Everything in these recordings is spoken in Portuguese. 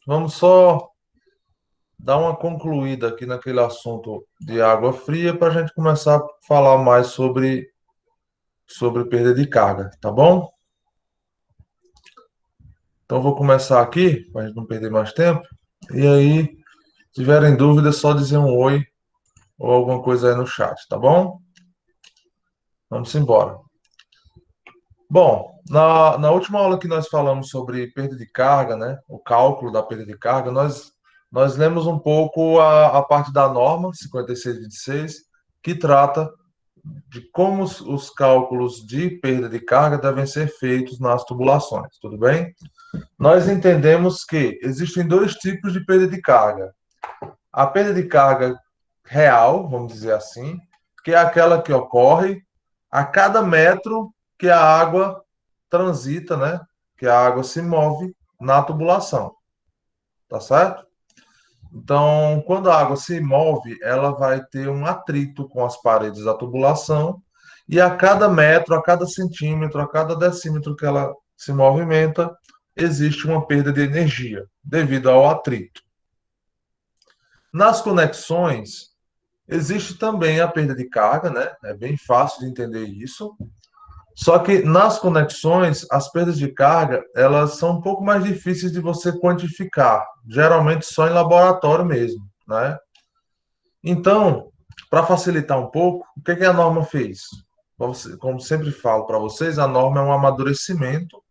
vamos só dar uma concluída aqui naquele assunto de água fria para a gente começar a falar mais sobre perda de carga, tá bom? Então, vou começar aqui, para a gente não perder mais tempo. E aí, se tiverem dúvidas, é só dizer um oi ou alguma coisa aí no chat, tá bom? Vamos embora. Bom, na última aula que nós falamos sobre perda de carga, né, o cálculo da perda de carga, nós lemos um pouco a parte da norma 5626, que trata de como os cálculos de perda de carga devem ser feitos nas tubulações, tudo bem? Nós entendemos que existem dois tipos de perda de carga. A perda de carga real, vamos dizer assim, que é aquela que ocorre a cada metro que a água transita, né? Que a água se move na tubulação, tá certo? Então, quando a água se move, ela vai ter um atrito com as paredes da tubulação, e a cada metro, a cada centímetro, a cada decímetro que ela se movimenta, existe uma perda de energia devido ao atrito. Nas conexões, existe também a perda de carga, né? É bem fácil de entender isso. Só que nas conexões, as perdas de carga, elas são um pouco mais difíceis de você quantificar, geralmente só em laboratório mesmo, né? Então, para facilitar um pouco, o que que a norma fez? Como sempre falo para vocês, a norma é um amadurecimento,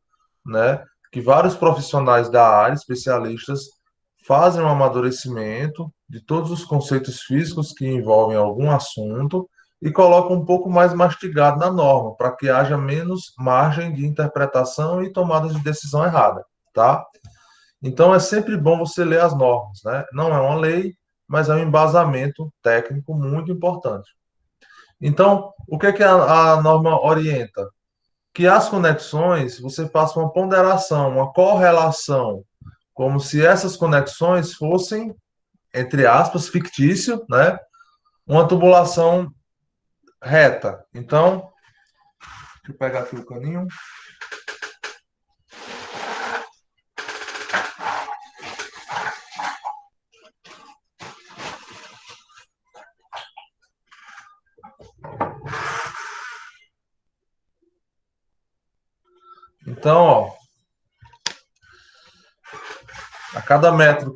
né? Que vários profissionais da área, especialistas, fazem um amadurecimento de todos os conceitos físicos que envolvem algum assunto e colocam um pouco mais mastigado na norma, para que haja menos margem de interpretação e tomada de decisão errada, tá? Então é sempre bom você ler as normas, né? Não é uma lei, mas é um embasamento técnico muito importante. Então, o que é que a norma orienta? Que as conexões você faça uma ponderação, uma correlação, como se essas conexões fossem, entre aspas, fictício, né? Uma tubulação reta. Então, deixa eu pegar aqui o caninho. Então, ó, a cada metro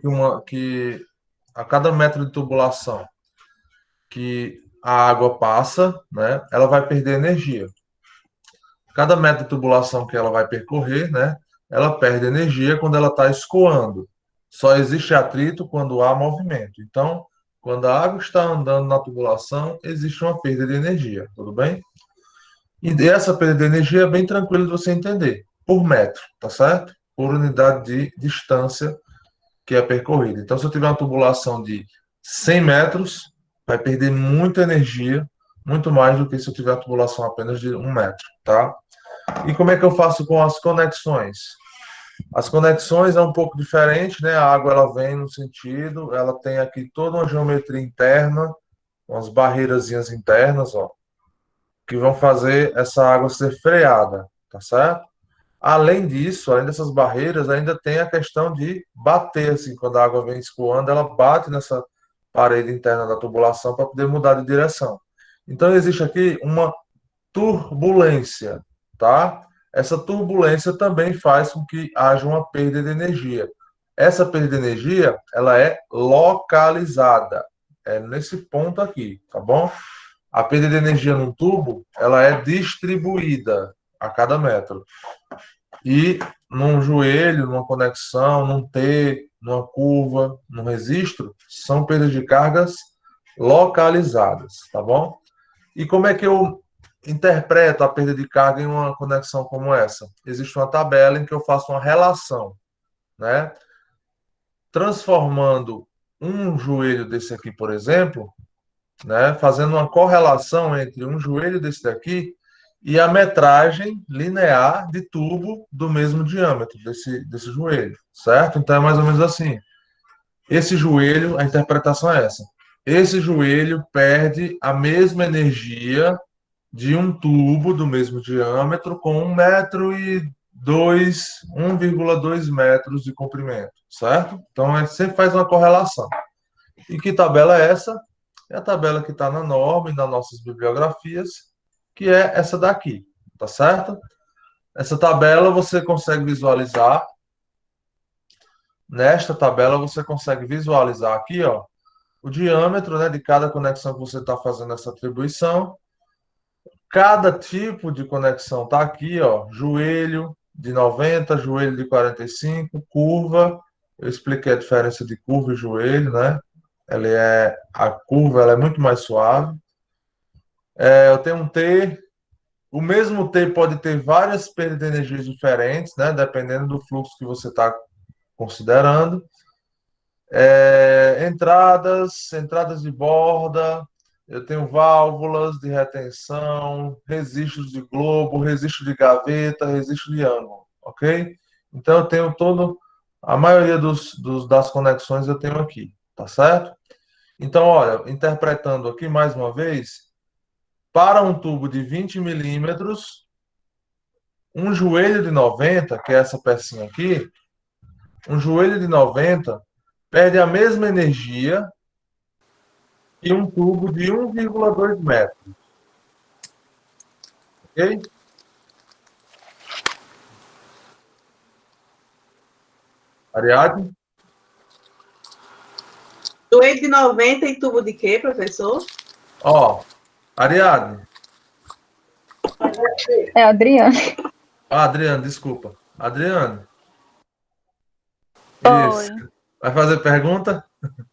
a cada metro de tubulação que a água passa, né, ela vai perder energia. Cada metro de tubulação que ela vai percorrer, né, ela perde energia quando ela está escoando. Só existe atrito quando há movimento. Então, quando a água está andando na tubulação, existe uma perda de energia, tudo bem? E essa perda de energia é bem tranquilo de você entender, por metro, tá certo? Por unidade de distância que é percorrida. Então, se eu tiver uma tubulação de 100 metros, vai perder muita energia, muito mais do que se eu tiver uma tubulação apenas de 1 metro, tá? E como é que eu faço com as conexões? As conexões é um pouco diferente, né? A água ela vem no sentido, ela tem aqui toda uma geometria interna, umas barreirazinhas internas, ó, que vão fazer essa água ser freada, tá certo? Além disso, além dessas barreiras, ainda tem a questão de bater, assim, quando a água vem escoando, ela bate nessa parede interna da tubulação para poder mudar de direção. Então, existe aqui uma turbulência, tá? Essa turbulência também faz com que haja uma perda de energia. Essa perda de energia, ela é localizada. É nesse ponto aqui, tá bom? A perda de energia num tubo, ela é distribuída a cada metro. E num joelho, numa conexão, num T, numa curva, num registro, são perdas de cargas localizadas, tá bom? E como é que eu interpreto a perda de carga em uma conexão como essa? Existe uma tabela em que eu faço uma relação, né? Transformando um joelho desse aqui, por exemplo, né? Fazendo uma correlação entre um joelho desse daqui e a metragem linear de tubo do mesmo diâmetro desse joelho, certo? Então é mais ou menos assim. Esse joelho, a interpretação é essa. Esse joelho perde a mesma energia de um tubo do mesmo diâmetro com 1,10 m 1,2 metros de comprimento, certo? Então, a gente sempre faz uma correlação. E que tabela é essa? É a tabela que está na norma e nas nossas bibliografias, que é essa daqui, tá certo? Essa tabela você consegue visualizar. Nesta tabela você consegue visualizar aqui, ó, o diâmetro, né, de cada conexão que você está fazendo essa atribuição. Cada tipo de conexão está aqui, ó, joelho de 90, joelho de 45, curva. Eu expliquei a diferença de curva e joelho, né? A curva ela é muito mais suave. Eu tenho um T. O mesmo T pode ter várias perdas de energias diferentes, né? Dependendo do fluxo que você está considerando. Entradas de borda, eu tenho válvulas de retenção, registros de globo, registro de gaveta, registro de ângulo, ok? Então eu tenho a maioria das conexões eu tenho aqui, tá certo? Então, olha, interpretando aqui mais uma vez, para um tubo de 20 milímetros, um joelho de 90, que é essa pecinha aqui, um joelho de 90 perde a mesma energia e um tubo de 1,2 metros, ok? Ariadne? Joelho de 90 e tubo de quê, professor? Ó, Ariadne. É Adriana. Ah, Adriane, desculpa. Adriane, isso. Oi. Vai fazer pergunta?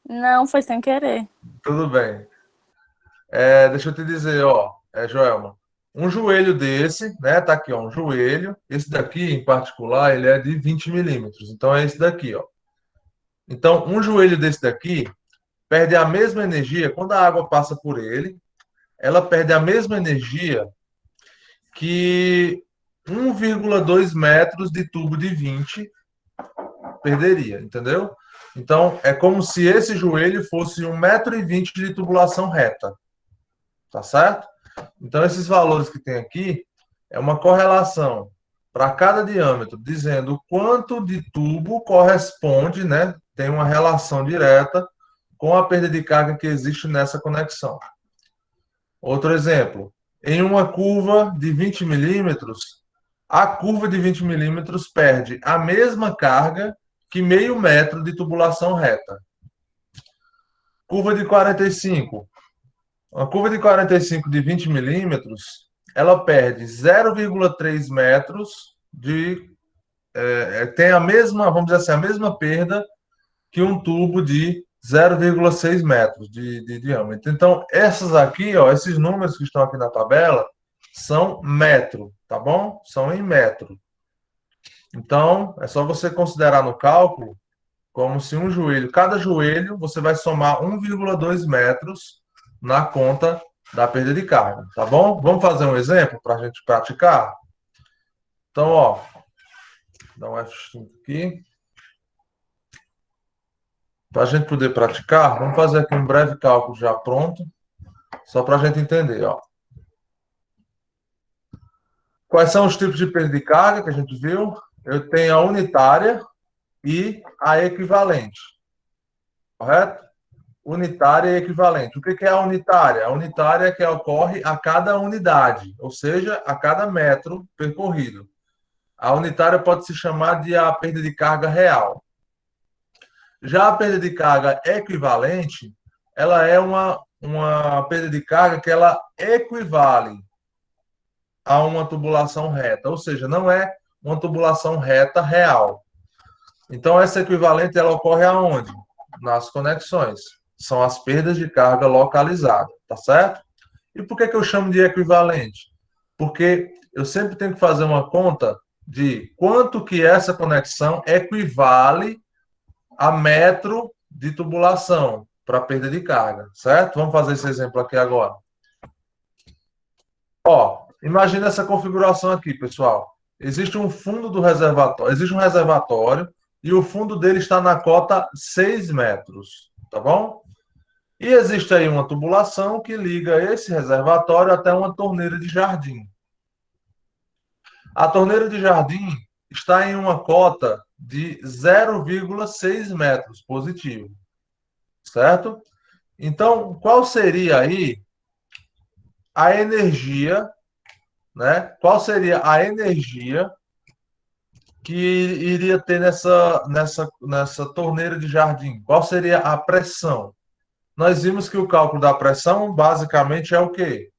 Não, foi sem querer. Tudo bem. Deixa eu te dizer, ó, Joelma, um joelho desse, né, tá aqui, ó, um joelho, esse daqui, em particular, ele é de 20 milímetros, então é esse daqui, ó. Então, um joelho desse daqui perde a mesma energia, quando a água passa por ele, ela perde a mesma energia que 1,2 metros de tubo de 20 perderia, entendeu? Então, é como se esse joelho fosse 1,20 m de tubulação reta, tá certo? Então, esses valores que tem aqui é uma correlação para cada diâmetro, dizendo quanto de tubo corresponde, né? Tem uma relação direta com a perda de carga que existe nessa conexão. Outro exemplo, em uma curva de 20 milímetros, a curva de 20 milímetros perde a mesma carga que meio metro de tubulação reta. Curva de 45. Uma curva de 45 de 20 milímetros, ela perde 0,3 metros tem a mesma, vamos dizer assim, a mesma perda que um tubo de 0,6 metros de diâmetro. Então, essas aqui, ó, esses números que estão aqui na tabela, são metro, tá bom? São em metro. Então, é só você considerar no cálculo como se um joelho, cada joelho, você vai somar 1,2 metros na conta da perda de carga, tá bom? Vamos fazer um exemplo para a gente praticar? Então, ó, dá um F5 aqui. Para a gente poder praticar, vamos fazer aqui um breve cálculo já pronto, só para a gente entender, ó. Quais são os tipos de perda de carga que a gente viu? Eu tenho a unitária e a equivalente, correto? Unitária e equivalente. O que é a unitária? A unitária é que ocorre a cada unidade, ou seja, a cada metro percorrido. A unitária pode se chamar de a perda de carga real. Já a perda de carga equivalente, ela é uma perda de carga que ela equivale a uma tubulação reta, ou seja, não é uma tubulação reta real. Então, essa equivalente ela ocorre aonde? Nas conexões. São as perdas de carga localizadas, tá certo? E por que eu chamo de equivalente? Porque eu sempre tenho que fazer uma conta de quanto que essa conexão equivale a metro de tubulação para perda de carga, certo? Vamos fazer esse exemplo aqui agora. Ó, imagina essa configuração aqui, pessoal. Existe um fundo do reservatório, existe um reservatório e o fundo dele está na cota 6 metros, tá bom? E existe aí uma tubulação que liga esse reservatório até uma torneira de jardim. A torneira de jardim, está em uma cota de 0,6 metros positivo, certo? Então, qual seria aí a energia, né? Qual seria a energia que iria ter nessa torneira de jardim? Qual seria a pressão? Nós vimos que o cálculo da pressão basicamente é o quê?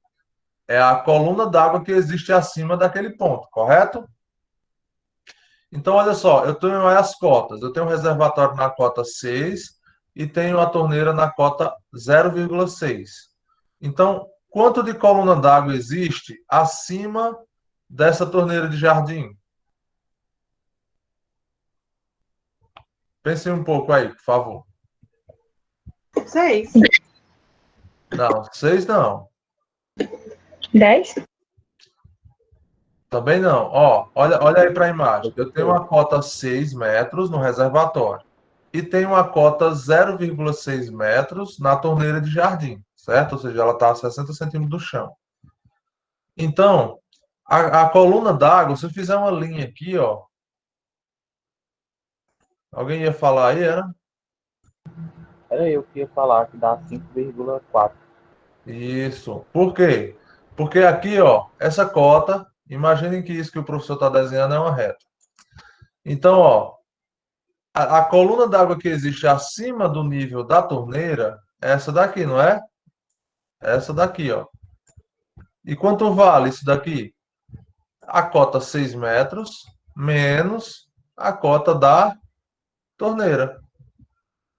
É a coluna d'água que existe acima daquele ponto, correto? Então, olha só, eu tenho as cotas. Eu tenho um reservatório na cota 6 e tenho a torneira na cota 0,6. Então, quanto de coluna d'água existe acima dessa torneira de jardim? Pense um pouco aí, por favor. 6. Não, 6 não. 10? Também não. Ó, olha aí para a imagem. Eu tenho uma cota 6 metros no reservatório e tenho uma cota 0,6 metros na torneira de jardim, certo? Ou seja, ela está a 60 centímetros do chão. Então, a coluna d'água, se eu fizer uma linha aqui, ó. Alguém ia falar aí, era? Era eu que ia falar que dá 5,4. Isso. Por quê? Porque aqui, ó, essa cota, imaginem que isso que o professor está desenhando é uma reta. Então, ó, a coluna d'água que existe acima do nível da torneira é essa daqui, não é? Essa daqui, ó. E quanto vale isso daqui? A cota 6 metros menos a cota da torneira.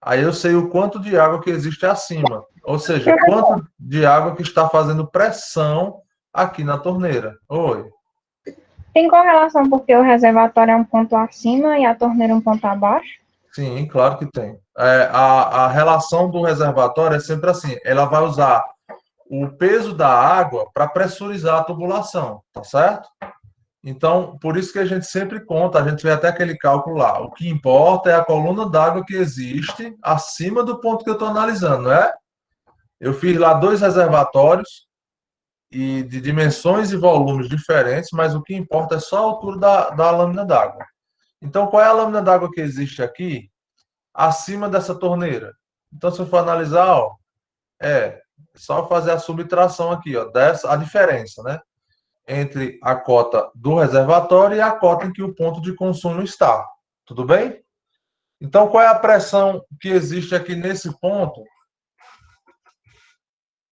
Aí eu sei o quanto de água que existe acima. Ou seja, quanto de água que está fazendo pressão aqui na torneira. Oi. Tem correlação porque o reservatório é um ponto acima e a torneira um ponto abaixo? Sim, claro que tem. A relação do reservatório é sempre assim. Ela vai usar o peso da água para pressurizar a tubulação, tá certo? Então, por isso que a gente sempre conta, a gente vê até aquele cálculo lá. O que importa é a coluna d'água que existe acima do ponto que eu estou analisando, não é? Eu fiz lá 2 reservatórios e de dimensões e volumes diferentes, mas o que importa é só a altura da lâmina d'água. Então, qual é a lâmina d'água que existe aqui acima dessa torneira? Então, se eu for analisar, ó, é só fazer a subtração aqui, ó, a diferença, né? Entre a cota do reservatório e a cota em que o ponto de consumo está. Tudo bem? Então, qual é a pressão que existe aqui nesse ponto?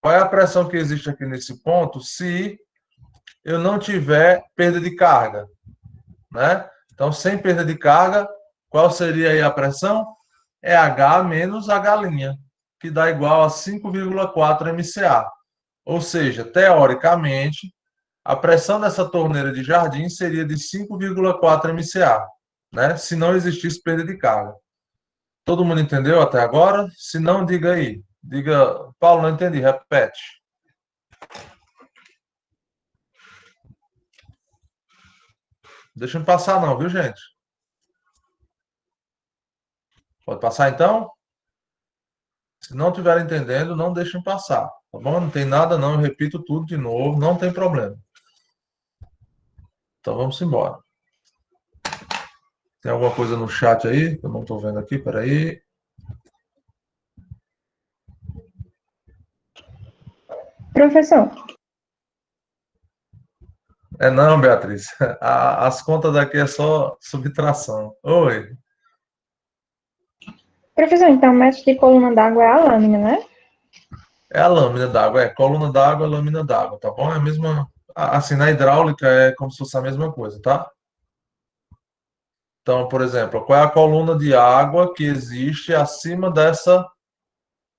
Qual é a pressão que existe aqui nesse ponto se eu não tiver perda de carga, né? Então, sem perda de carga, qual seria aí a pressão? É H menos H', que dá igual a 5,4 MCA. Ou seja, teoricamente, a pressão dessa torneira de jardim seria de 5,4 MCA, né? Se não existisse perda de carga. Todo mundo entendeu até agora? Se não, diga aí. Diga, Paulo, não entendi, repete. Deixa eu passar não, viu, gente? Pode passar então? Se não estiver entendendo, não deixem passar, tá bom? Não tem nada não, eu repito tudo de novo, não tem problema. Então vamos embora. Tem alguma coisa no chat aí? Eu não estou vendo aqui, peraí. Professor, É não, Beatriz. As contas daqui é só subtração. Oi. professor, então o método de coluna d'água é a lâmina, né? É a lâmina d'água, é coluna d'água, lâmina d'água, tá bom? É a mesma. Assim, na hidráulica é como se fosse a mesma coisa, tá? Então, por exemplo, qual é a coluna de água que existe acima dessa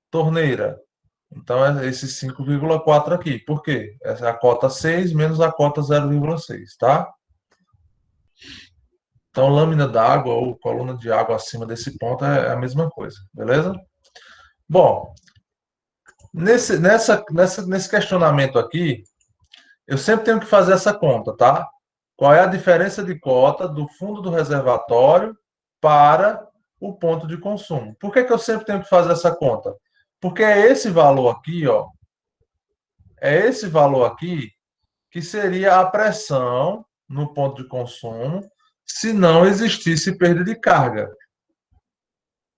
torneira? Então, é esse 5,4 aqui. Por quê? Essa é a cota 6 menos a cota 0,6, tá? Então, lâmina d'água ou coluna de água acima desse ponto é a mesma coisa, beleza? Bom, nesse questionamento aqui, eu sempre tenho que fazer essa conta, tá? Qual é a diferença de cota do fundo do reservatório para o ponto de consumo? Por que que eu sempre tenho que fazer essa conta? Porque é esse valor aqui, ó, é esse valor aqui que seria a pressão no ponto de consumo se não existisse perda de carga.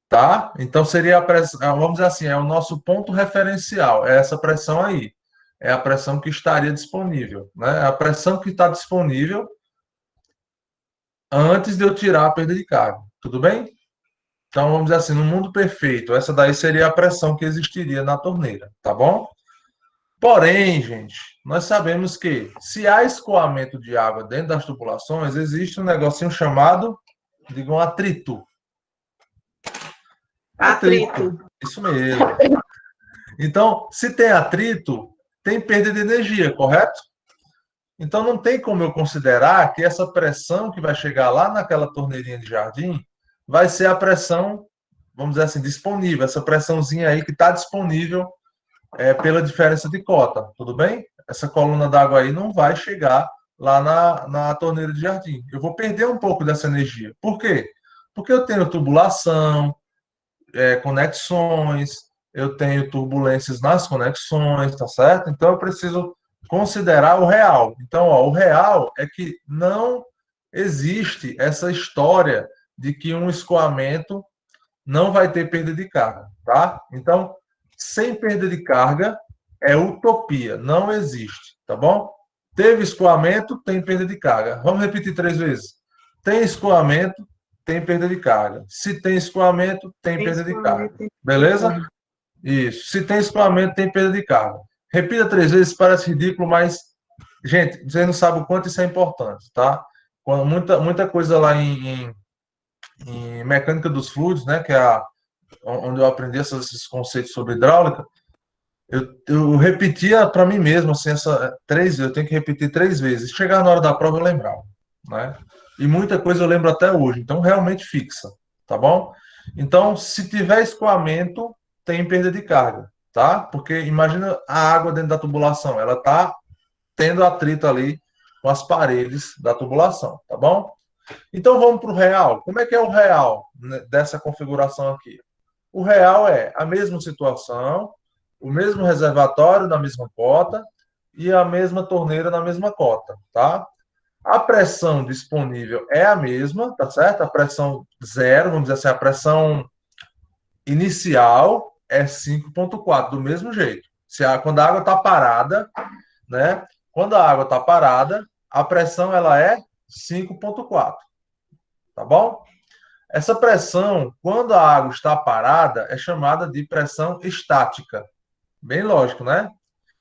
Tá? Então seria a pressão, vamos dizer assim, é o nosso ponto referencial, é essa pressão aí. É a pressão que estaria disponível, né? A pressão que está disponível antes de eu tirar a perda de carga. Tudo bem? Então vamos dizer assim, no mundo perfeito, essa daí seria a pressão que existiria na torneira, tá bom? Porém, gente, nós sabemos que se há escoamento de água dentro das tubulações, existe um negocinho chamado, diga, um atrito. Atrito. Isso mesmo. Então, se tem atrito, tem perda de energia, correto? Então, não tem como eu considerar que essa pressão que vai chegar lá naquela torneirinha de jardim vai ser a pressão, vamos dizer assim, disponível, essa pressãozinha aí que está disponível pela diferença de cota, tudo bem? Essa coluna d'água aí não vai chegar lá na torneira de jardim. Eu vou perder um pouco dessa energia. Por quê? Porque eu tenho tubulação, conexões, eu tenho turbulências nas conexões, tá certo? Então eu preciso considerar o real. Então, ó, o real é que não existe essa história de que um escoamento não vai ter perda de carga, tá? Então, sem perda de carga é utopia, não existe, tá bom? Teve escoamento, tem perda de carga. Vamos repetir 3 vezes. Tem escoamento, tem perda de carga. Se tem escoamento, tem perda de carga. Beleza? Isso. Se tem escoamento, tem perda de carga. Repita 3 vezes, parece ridículo, mas, gente, você não sabe o quanto isso é importante, tá? Quando muita coisa lá em mecânica dos fluidos, né, que é onde eu aprendi esses conceitos sobre hidráulica, eu repetia para mim mesmo, assim, 3 vezes, eu tenho que repetir 3 vezes. Chegar na hora da prova eu lembrava, né? E muita coisa eu lembro até hoje, então realmente fixa, tá bom? Então, se tiver escoamento, tem perda de carga, tá? Porque imagina a água dentro da tubulação, ela tá tendo atrito ali com as paredes da tubulação, tá bom? Então vamos para o real. Como é que é o real dessa configuração aqui? O real é a mesma situação, o mesmo reservatório na mesma cota e a mesma torneira na mesma cota, tá? A pressão disponível é a mesma, tá certo? A pressão zero, vamos dizer assim, a pressão inicial é 5,4, do mesmo jeito. Quando a água está parada, né? Quando a água está parada, a pressão ela é 5,4, tá bom? Essa pressão, quando a água está parada, é chamada de pressão estática. Bem lógico, né?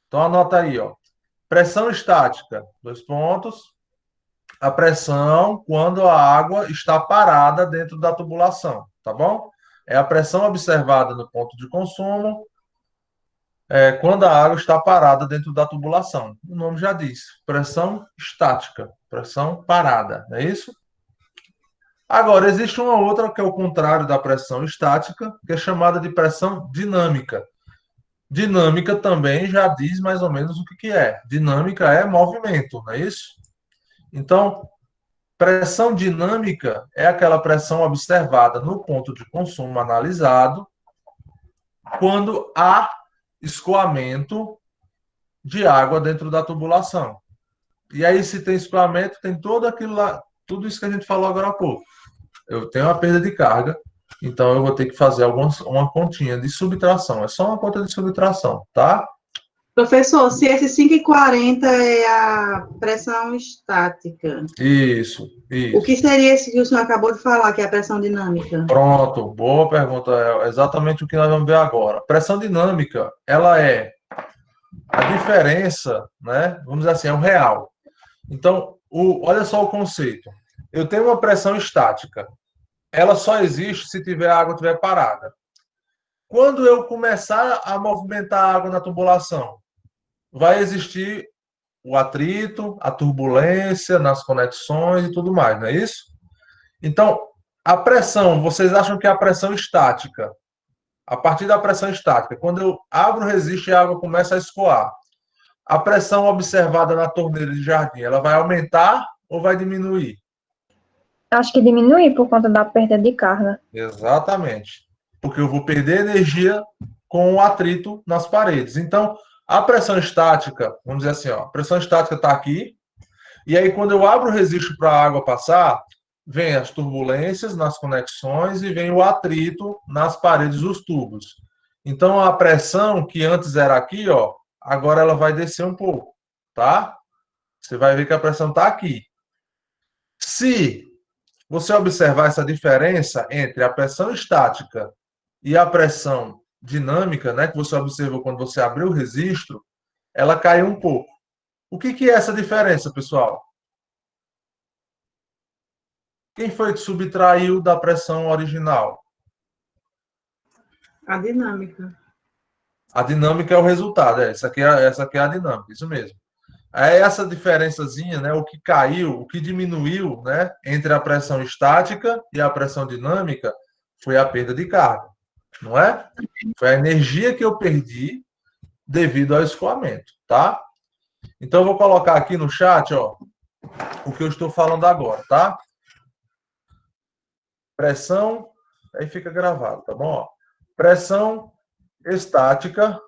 Então anota aí, ó. Pressão estática, 2 pontos. A pressão quando a água está parada dentro da tubulação, tá bom? É a pressão observada no ponto de consumo, quando a água está parada dentro da tubulação. O nome já diz, pressão estática, pressão parada, não é isso? Agora, existe uma outra que é o contrário da pressão estática, que é chamada de pressão dinâmica. Dinâmica também já diz mais ou menos o que é. Dinâmica é movimento, não é isso? Então, pressão dinâmica é aquela pressão observada no ponto de consumo analisado quando há escoamento de água dentro da tubulação. E aí, se tem escoamento, tem todo aquilo lá, tudo isso que a gente falou agora há pouco. Eu tenho uma perda de carga, então eu vou ter que fazer uma continha de subtração. É só uma conta de subtração, tá? Professor, se esse 5,40 é a pressão estática, Isso. o que seria esse que o senhor acabou de falar, que é a pressão dinâmica? Pronto, boa pergunta. É exatamente o que nós vamos ver agora. Pressão dinâmica, ela é a diferença, né? Vamos dizer assim, é o real. Então, olha só o conceito. Eu tenho uma pressão estática. Ela só existe se a água estiver parada. Quando eu começar a movimentar a água na tubulação, vai existir o atrito, a turbulência nas conexões e tudo mais, não é isso? Então, a pressão, vocês acham que é a pressão estática? A partir da pressão estática, quando eu abro o resiste, a água começa a escoar. A pressão observada na torneira de jardim, ela vai aumentar ou vai diminuir? Acho que diminui por conta da perda de carga. Exatamente. Porque eu vou perder energia com o atrito nas paredes. Então, a pressão estática, vamos dizer assim, ó, a pressão estática está aqui, e aí quando eu abro o resiste para a água passar, vem as turbulências nas conexões e vem o atrito nas paredes dos tubos. Então, a pressão que antes era aqui, ó, agora ela vai descer um pouco, tá? Você vai ver que a pressão está aqui. Se você observar essa diferença entre a pressão estática e a pressão dinâmica, né, que você observou quando você abriu o registro, ela caiu um pouco. O que é essa diferença, pessoal? Quem foi que subtraiu da pressão original? A dinâmica. A dinâmica é o resultado, essa aqui é a dinâmica, isso mesmo. Aí essa diferençazinha, né, o que caiu, o que diminuiu, né, entre a pressão estática e a pressão dinâmica foi a perda de carga, não é? Foi a energia que eu perdi devido ao escoamento, tá? Então eu vou colocar aqui no chat, ó, o que eu estou falando agora, tá? Pressão, aí fica gravado, tá bom? Ó, pressão estática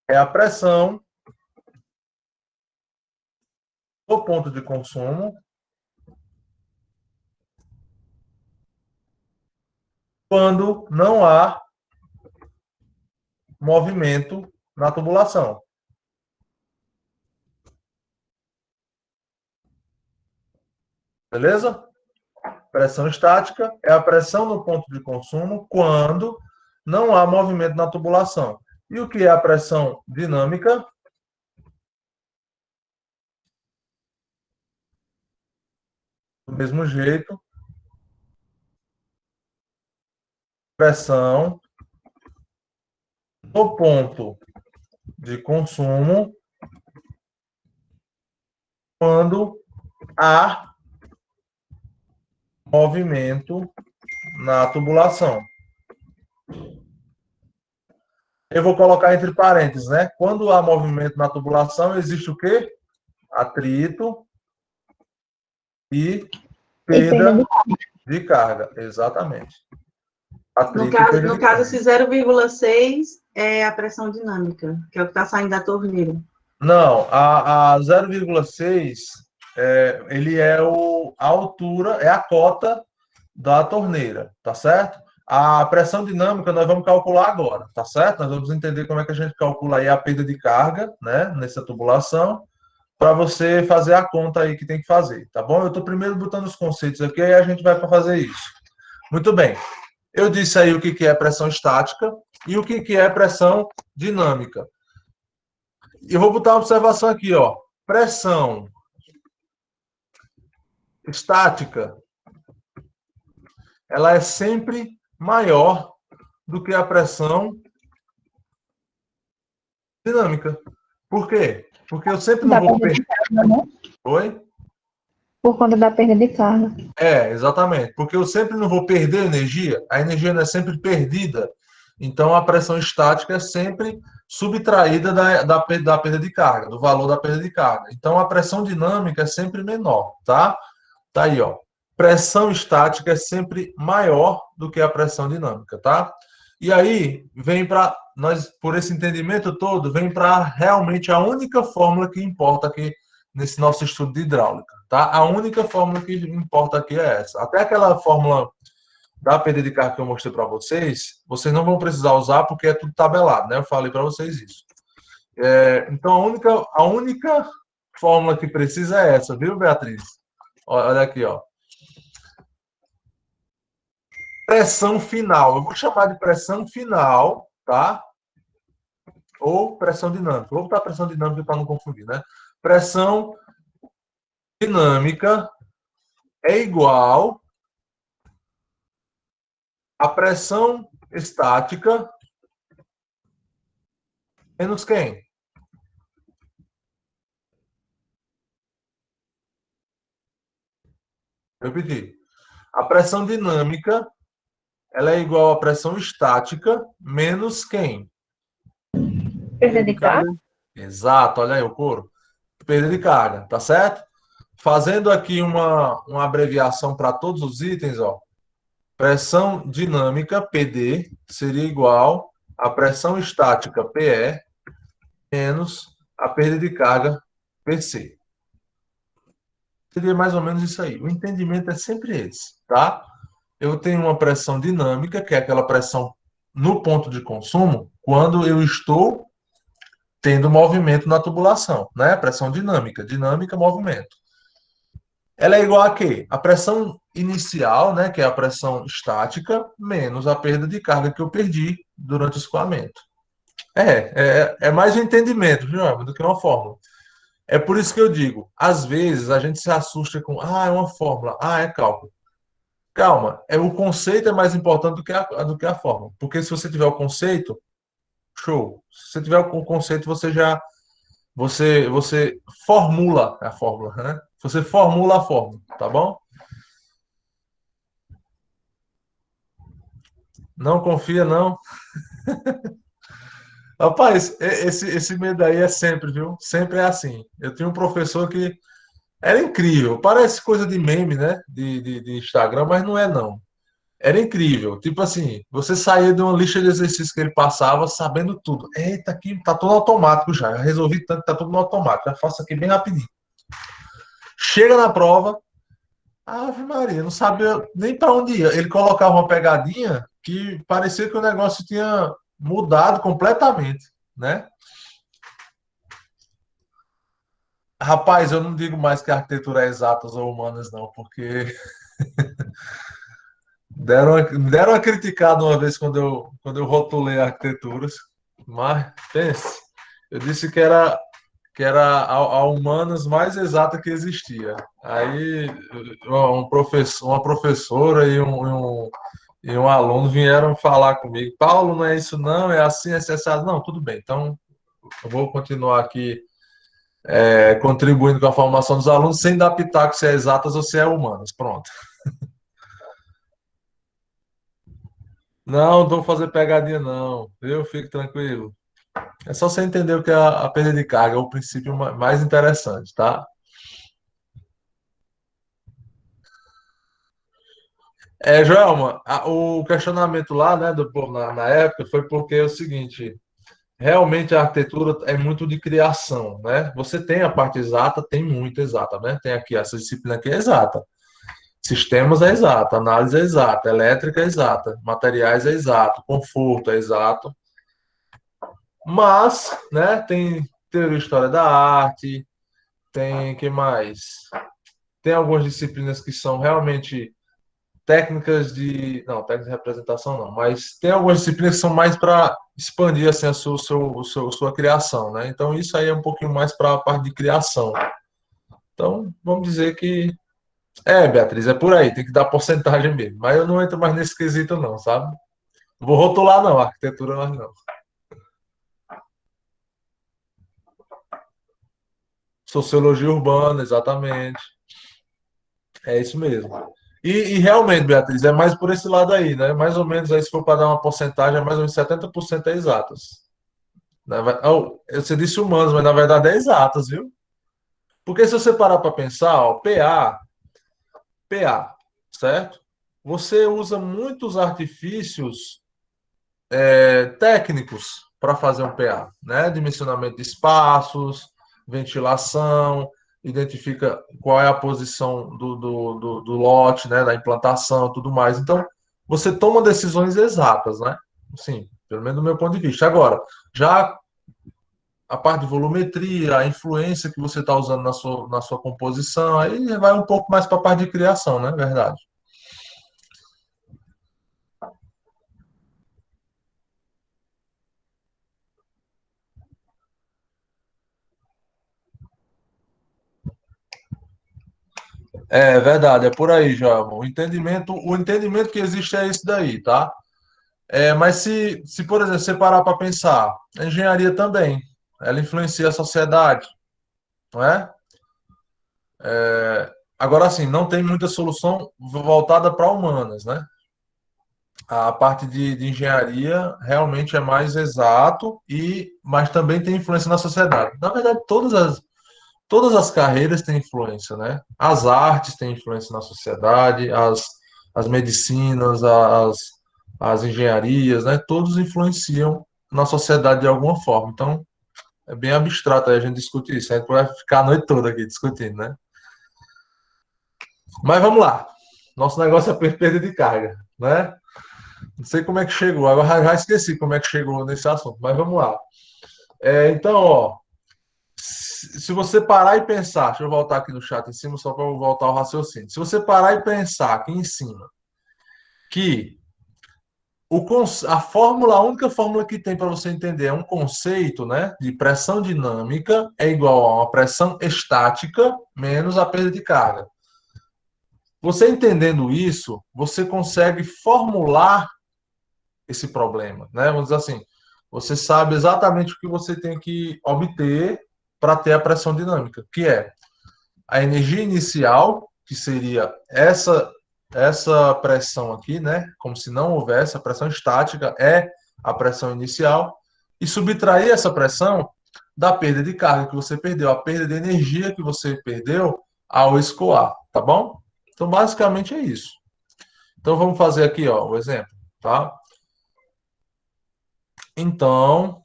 é a pressão do ponto de consumo quando não há movimento na tubulação. Beleza? Pressão estática é a pressão no ponto de consumo quando não há movimento na tubulação. E o que é a pressão dinâmica? Do mesmo jeito, pressão no ponto de consumo quando há movimento na tubulação. Eu vou colocar entre parênteses, né? Quando há movimento na tubulação, existe o quê? Atrito e perda de carga. Exatamente. Atrito e perda No de caso, carga. esse 0,6 é a pressão dinâmica, que é o que está saindo da torneira. Não, a 0,6 ele é a altura, é a cota da torneira, tá certo? A pressão dinâmica nós vamos calcular agora, tá certo? Nós vamos entender como é que a gente calcula aí a perda de carga, né, nessa tubulação, para você fazer a conta aí que tem que fazer, tá bom? Eu estou primeiro botando os conceitos aqui, aí a gente vai para fazer isso. Muito bem. Eu disse aí o que é pressão estática e o que é pressão dinâmica. E eu vou botar uma observação aqui, ó. Pressão estática, ela é sempre maior do que a pressão dinâmica. Por quê? Porque eu sempre não vou perder. Oi? Por conta da perda de carga. Exatamente. Porque eu sempre não vou perder energia. A energia não é sempre perdida. Então, a pressão estática é sempre subtraída da perda de carga, do valor da perda de carga. Então, a pressão dinâmica é sempre menor, tá? Tá aí, ó. Pressão estática é sempre maior do que a pressão dinâmica, tá? E aí, vem para nós, por esse entendimento todo, vem para realmente a única fórmula que importa aqui nesse nosso estudo de hidráulica, tá? A única fórmula que importa aqui é essa. Até aquela fórmula da perda de carga que eu mostrei para vocês, vocês não vão precisar usar porque é tudo tabelado, né? Eu falei para vocês isso. Então, a única fórmula que precisa é essa, viu, Beatriz? Olha aqui, ó. Pressão final. Eu vou chamar de pressão final, tá? Ou pressão dinâmica. Vou botar pressão dinâmica para não confundir, né? Pressão dinâmica é igual a pressão estática menos quem? Vou repetir. A pressão dinâmica ela é igual à pressão estática menos quem? Perda de carga. Exato, olha aí o couro. Perda de carga, tá certo? Fazendo aqui uma abreviação para todos os itens, ó. Pressão dinâmica, PD, seria igual a pressão estática, PE, menos a perda de carga, PC. Seria mais ou menos isso aí. O entendimento é sempre esse, tá? Eu tenho uma pressão dinâmica, que é aquela pressão no ponto de consumo, quando eu estou tendo movimento na tubulação, né? Pressão dinâmica, dinâmica, movimento. Ela é igual a quê? A pressão inicial, né, que é a pressão estática, menos a perda de carga que eu perdi durante o escoamento. É mais um entendimento, viu, do que uma fórmula. É por isso que eu digo, às vezes a gente se assusta com, é uma fórmula, é cálculo. Calma, o conceito é mais importante do que a fórmula. Porque se você tiver o conceito, show. Se você tiver o conceito, você formula a fórmula, né? Você formula a fórmula, tá bom? Não confia, não. Rapaz, esse medo aí é sempre, viu? Sempre é assim. Eu tinha um professor que era incrível. Parece coisa de meme, né? De Instagram, mas não é, não. Era incrível. Tipo assim, você saía de uma lista de exercícios que ele passava sabendo tudo. Eita, aqui tá tudo automático já. Já resolvi tanto, tá tudo no automático. Já faço aqui bem rapidinho. Chega na prova, Ave Maria, não sabia nem para onde ia. Ele colocava uma pegadinha que parecia que o negócio tinha mudado completamente, né? Rapaz, eu não digo mais que a arquitetura é exatas ou humanas, não, porque deram uma criticada uma vez quando eu rotulei arquiteturas, mas pense, eu disse que era a humanas mais exata que existia. Aí uma professora e um aluno vieram falar comigo, Paulo, não é isso não, é assim, é assim, assado. Não, tudo bem, então eu vou continuar aqui contribuindo com a formação dos alunos sem dar pitaco se é exatas ou se é humanas. Pronto. Não, não vou fazer pegadinha, não. Eu fico tranquilo. É só você entender o que é a perda de carga, é o princípio mais interessante, tá? Joelma, o questionamento lá, né, do povo na época foi porque é o seguinte: realmente a arquitetura é muito de criação, né? Você tem a parte exata, tem muito exata, né? Tem aqui, essa disciplina aqui é exata. Sistemas é exata, análise é exata, elétrica é exata, materiais é exato, conforto é exato. Mas, né, tem teoria e história da arte, tem, que mais? Tem algumas disciplinas que são realmente técnicas de. Não, técnicas de representação não, mas tem algumas disciplinas que são mais para expandir assim, a sua criação, né? Então, isso aí é um pouquinho mais para a parte de criação. Então, vamos dizer que. Beatriz, é por aí, tem que dar porcentagem mesmo. Mas eu não entro mais nesse quesito, não, sabe? Não vou rotular, não, arquitetura, mas não. Sociologia urbana, exatamente. É isso mesmo. E realmente, Beatriz, é mais por esse lado aí, né? Mais ou menos aí, se for para dar uma porcentagem, é mais ou menos 70% é exatas. Você disse humanos, mas na verdade é exatas, viu? Porque se você parar para pensar, ó, PA, certo? Você usa muitos artifícios técnicos para fazer um PA, né? Dimensionamento de espaços, ventilação, identifica qual é a posição do lote, né? Da implantação, tudo mais. Então, você toma decisões exatas, né? Sim, pelo menos do meu ponto de vista. Agora, já a parte de volumetria, a influência que você está usando na sua composição, aí vai um pouco mais para a parte de criação, né? Verdade. É verdade, é por aí, João. O entendimento que existe é esse daí, tá? Mas se, por exemplo, você parar para pensar, a engenharia também, ela influencia a sociedade, não é? Agora, assim, não tem muita solução voltada para humanas, né? A parte de engenharia realmente é mais exato, mas também tem influência na sociedade. Na verdade, todas as carreiras têm influência, né? As artes têm influência na sociedade, as medicinas, as engenharias, né? Todos influenciam na sociedade de alguma forma. Então, é bem abstrato aí a gente discutir isso. A gente vai ficar a noite toda aqui discutindo, né? Mas vamos lá. Nosso negócio é perda de carga, né? Não sei como é que chegou, agora já esqueci como é que chegou nesse assunto, mas vamos lá. Então, ó, se você parar e pensar, deixa eu voltar aqui no chat em cima só para eu voltar ao raciocínio. Se você parar e pensar aqui em cima que a fórmula, a única fórmula que tem para você entender é um conceito, né, de pressão dinâmica é igual a uma pressão estática menos a perda de carga. Você entendendo isso, você consegue formular esse problema, né? Vamos dizer assim, você sabe exatamente o que você tem que obter para ter a pressão dinâmica, que é a energia inicial, que seria essa pressão aqui, né? Como se não houvesse, a pressão estática é a pressão inicial, e subtrair essa pressão da perda de carga que você perdeu, a perda de energia que você perdeu ao escoar, tá bom? Então, basicamente é isso. Então, vamos fazer aqui, ó, o exemplo, tá? Então,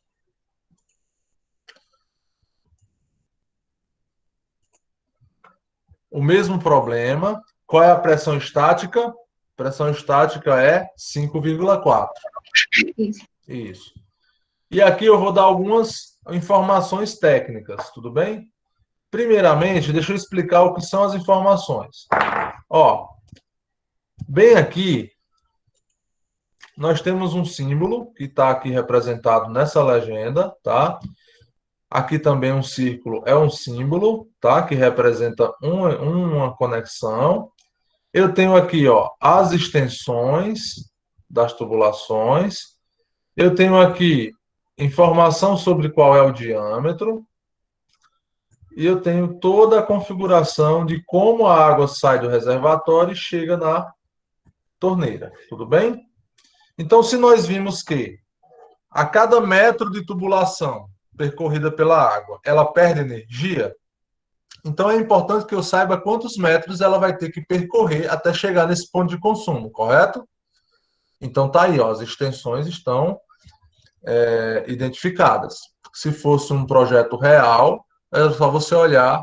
o mesmo problema. Qual é a pressão estática? Pressão estática é 5,4. Isso. Isso. E aqui eu vou dar algumas informações técnicas, tudo bem? Primeiramente, deixa eu explicar o que são as informações. Ó, bem aqui, nós temos um símbolo que está aqui representado nessa legenda, tá? Aqui também um círculo é um símbolo, tá? Que representa uma conexão. Eu tenho aqui, ó, as extensões das tubulações. Eu tenho aqui informação sobre qual é o diâmetro. E eu tenho toda a configuração de como a água sai do reservatório e chega na torneira. Tudo bem? Então, se nós vimos que a cada metro de tubulação percorrida pela água, ela perde energia, então é importante que eu saiba quantos metros ela vai ter que percorrer até chegar nesse ponto de consumo, correto? Então tá aí, ó, as extensões estão identificadas. Se fosse um projeto real, é só você olhar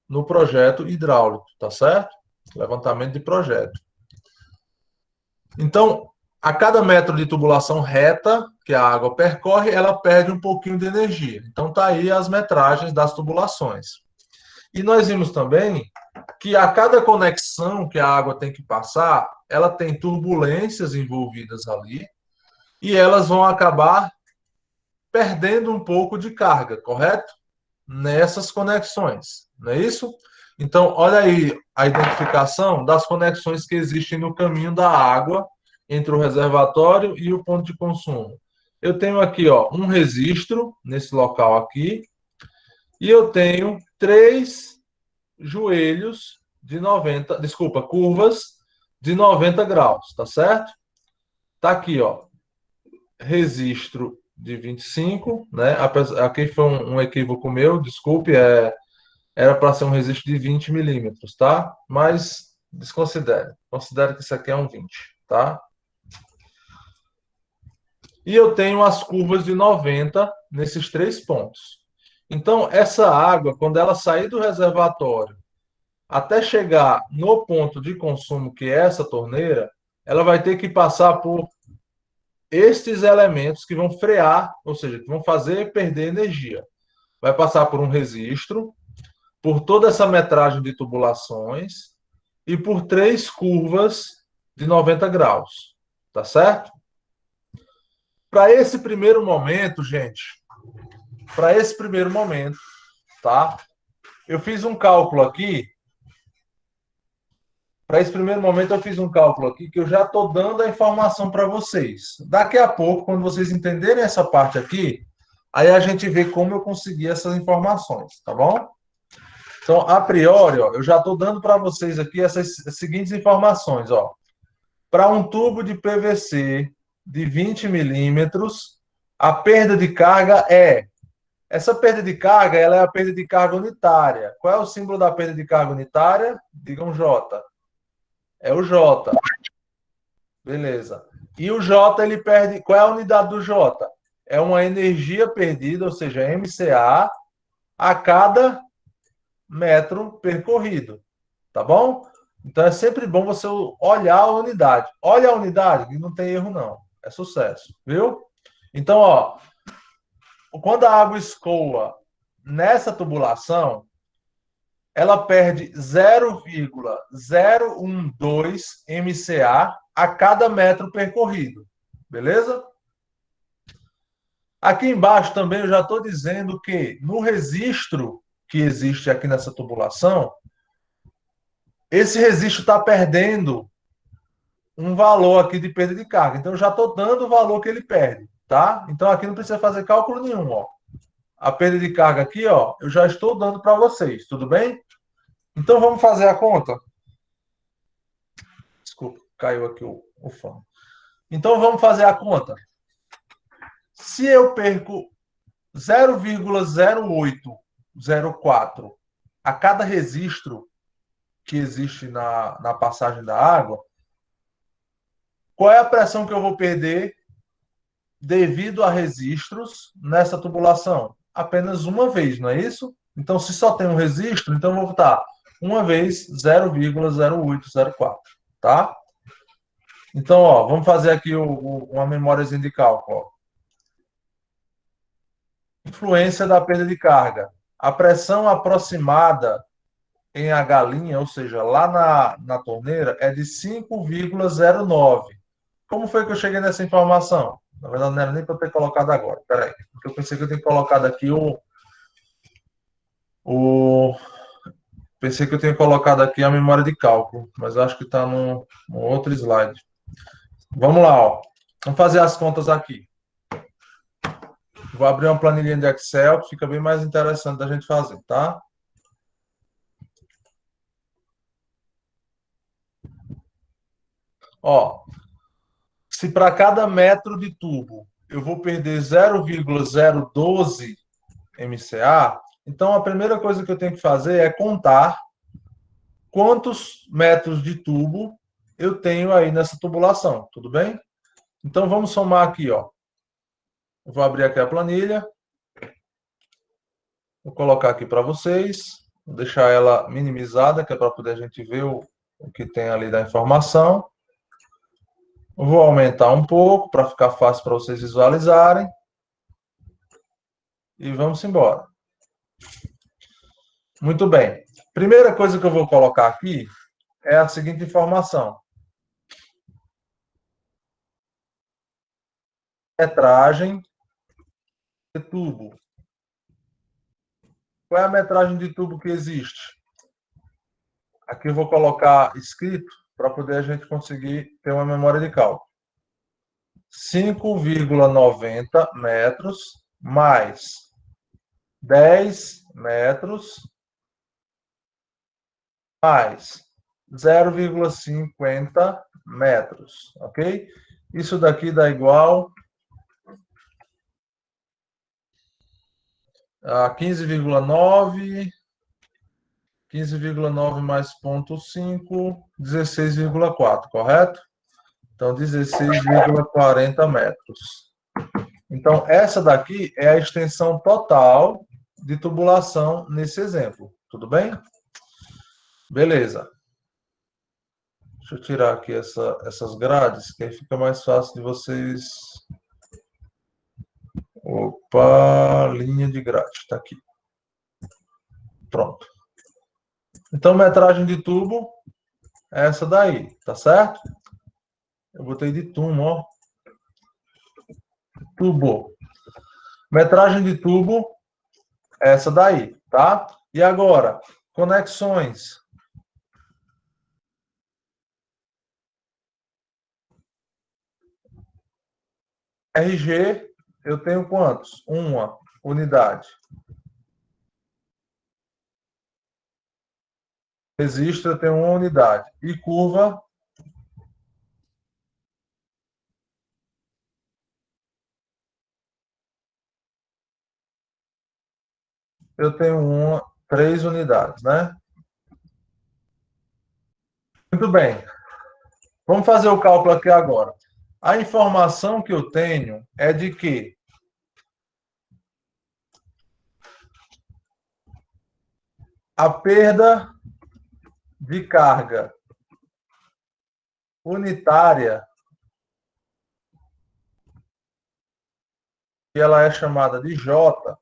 no projeto hidráulico, tá certo? Levantamento de projeto. Então, a cada metro de tubulação reta que a água percorre, ela perde um pouquinho de energia. Então tá aí as metragens das tubulações. E nós vimos também que a cada conexão que a água tem que passar, ela tem turbulências envolvidas ali e elas vão acabar perdendo um pouco de carga, correto? Nessas conexões, não é isso? Então, olha aí a identificação das conexões que existem no caminho da água entre o reservatório e o ponto de consumo. Eu tenho aqui, ó, um registro nesse local aqui, e eu tenho 3 joelhos de 90, desculpa, curvas de 90 graus, tá certo? Tá aqui, ó, registro de 25, né? Aqui foi um equívoco meu, desculpe, era para ser um registro de 20 milímetros, tá? Mas desconsidere, considere que isso aqui é um 20, tá? E eu tenho as curvas de 90 nesses 3 pontos. Então, essa água, quando ela sair do reservatório até chegar no ponto de consumo, que é essa torneira, ela vai ter que passar por estes elementos que vão frear, ou seja, que vão fazer perder energia. Vai passar por um registro, por toda essa metragem de tubulações e por 3 curvas de 90 graus. Tá certo? Para esse primeiro momento, gente, para esse primeiro momento, tá? Eu fiz um cálculo aqui. Para esse primeiro momento, eu fiz um cálculo aqui que eu já estou dando a informação para vocês. Daqui a pouco, quando vocês entenderem essa parte aqui, aí a gente vê como eu consegui essas informações, tá bom? Então, a priori, ó, eu já estou dando para vocês aqui essas seguintes informações. Ó. Para um tubo de PVC de 20 milímetros, a perda de carga é... Essa perda de carga, ela é a perda de carga unitária. Qual é o símbolo da perda de carga unitária? Digam J. É o J. Beleza. E o J, ele perde... Qual é a unidade do J? É uma energia perdida, ou seja, MCA, a cada metro percorrido, tá bom? Então é sempre bom você olhar a unidade. Olha a unidade, e não tem erro não. É sucesso, viu? Então, ó, quando a água escoa nessa tubulação, ela perde 0,012 MCA a cada metro percorrido. Beleza? Aqui embaixo também eu já estou dizendo que no registro que existe aqui nessa tubulação, esse registro está perdendo um valor aqui de perda de carga. Então, eu já estou dando o valor que ele perde, tá? Então, aqui não precisa fazer cálculo nenhum, ó. A perda de carga aqui, ó, eu já estou dando para vocês, tudo bem? Então, vamos fazer a conta. Desculpa, caiu aqui o fone. Então, vamos fazer a conta. Se eu perco 0,0804 a cada registro que existe na passagem da água, qual é a pressão que eu vou perder devido a registros nessa tubulação? Apenas uma vez, não é isso? Então, se só tem um registro, então eu vou botar uma vez 0,0804, tá? Então, ó, vamos fazer aqui uma memóriazinha de cálculo. Ó. Influência da perda de carga. A pressão aproximada em H', ou seja, lá na torneira, é de 5,09. Como foi que eu cheguei nessa informação? Na verdade, não era nem para eu ter colocado agora. Peraí, porque eu pensei que eu tinha colocado aqui o... Pensei que eu tinha colocado aqui a memória de cálculo, mas acho que está no outro slide. Vamos lá, ó. Vamos fazer as contas aqui. Vou abrir uma planilha de Excel, que fica bem mais interessante da gente fazer, tá? Ó, se para cada metro de tubo eu vou perder 0,012 MCA, então a primeira coisa que eu tenho que fazer é contar quantos metros de tubo eu tenho aí nessa tubulação, tudo bem? Então vamos somar aqui, ó. Eu vou abrir aqui a planilha. Vou colocar aqui para vocês. Vou deixar ela minimizada, que é para poder a gente ver o que tem ali da informação. Vou aumentar um pouco para ficar fácil para vocês visualizarem. E vamos embora. Muito bem. Primeira coisa que eu vou colocar aqui é a seguinte informação. Metragem de tubo. Qual é a metragem de tubo que existe? Aqui eu vou colocar escrito para poder a gente conseguir ter uma memória de cálculo. 5,90 metros mais 10 metros mais 0,50 metros, ok? Isso daqui dá igual a 15,9 mais 0,5, 16,4, correto? Então, 16,40 metros. Então, essa daqui é a extensão total de tubulação nesse exemplo. Tudo bem? Beleza. Deixa eu tirar aqui essas grades, que aí fica mais fácil de vocês... Opa, linha de grade, está aqui. Pronto. Então, metragem de tubo é essa daí, tá certo? Eu botei de tubo, ó. Tubo. Metragem de tubo é essa daí, tá? E agora, conexões. RG, eu tenho quantos? Uma unidade. Registro, eu tenho uma unidade. E curva, eu tenho 3 unidades, né? Muito bem. Vamos fazer o cálculo aqui agora. A informação que eu tenho é de que a perda de carga unitária, que ela é chamada de J,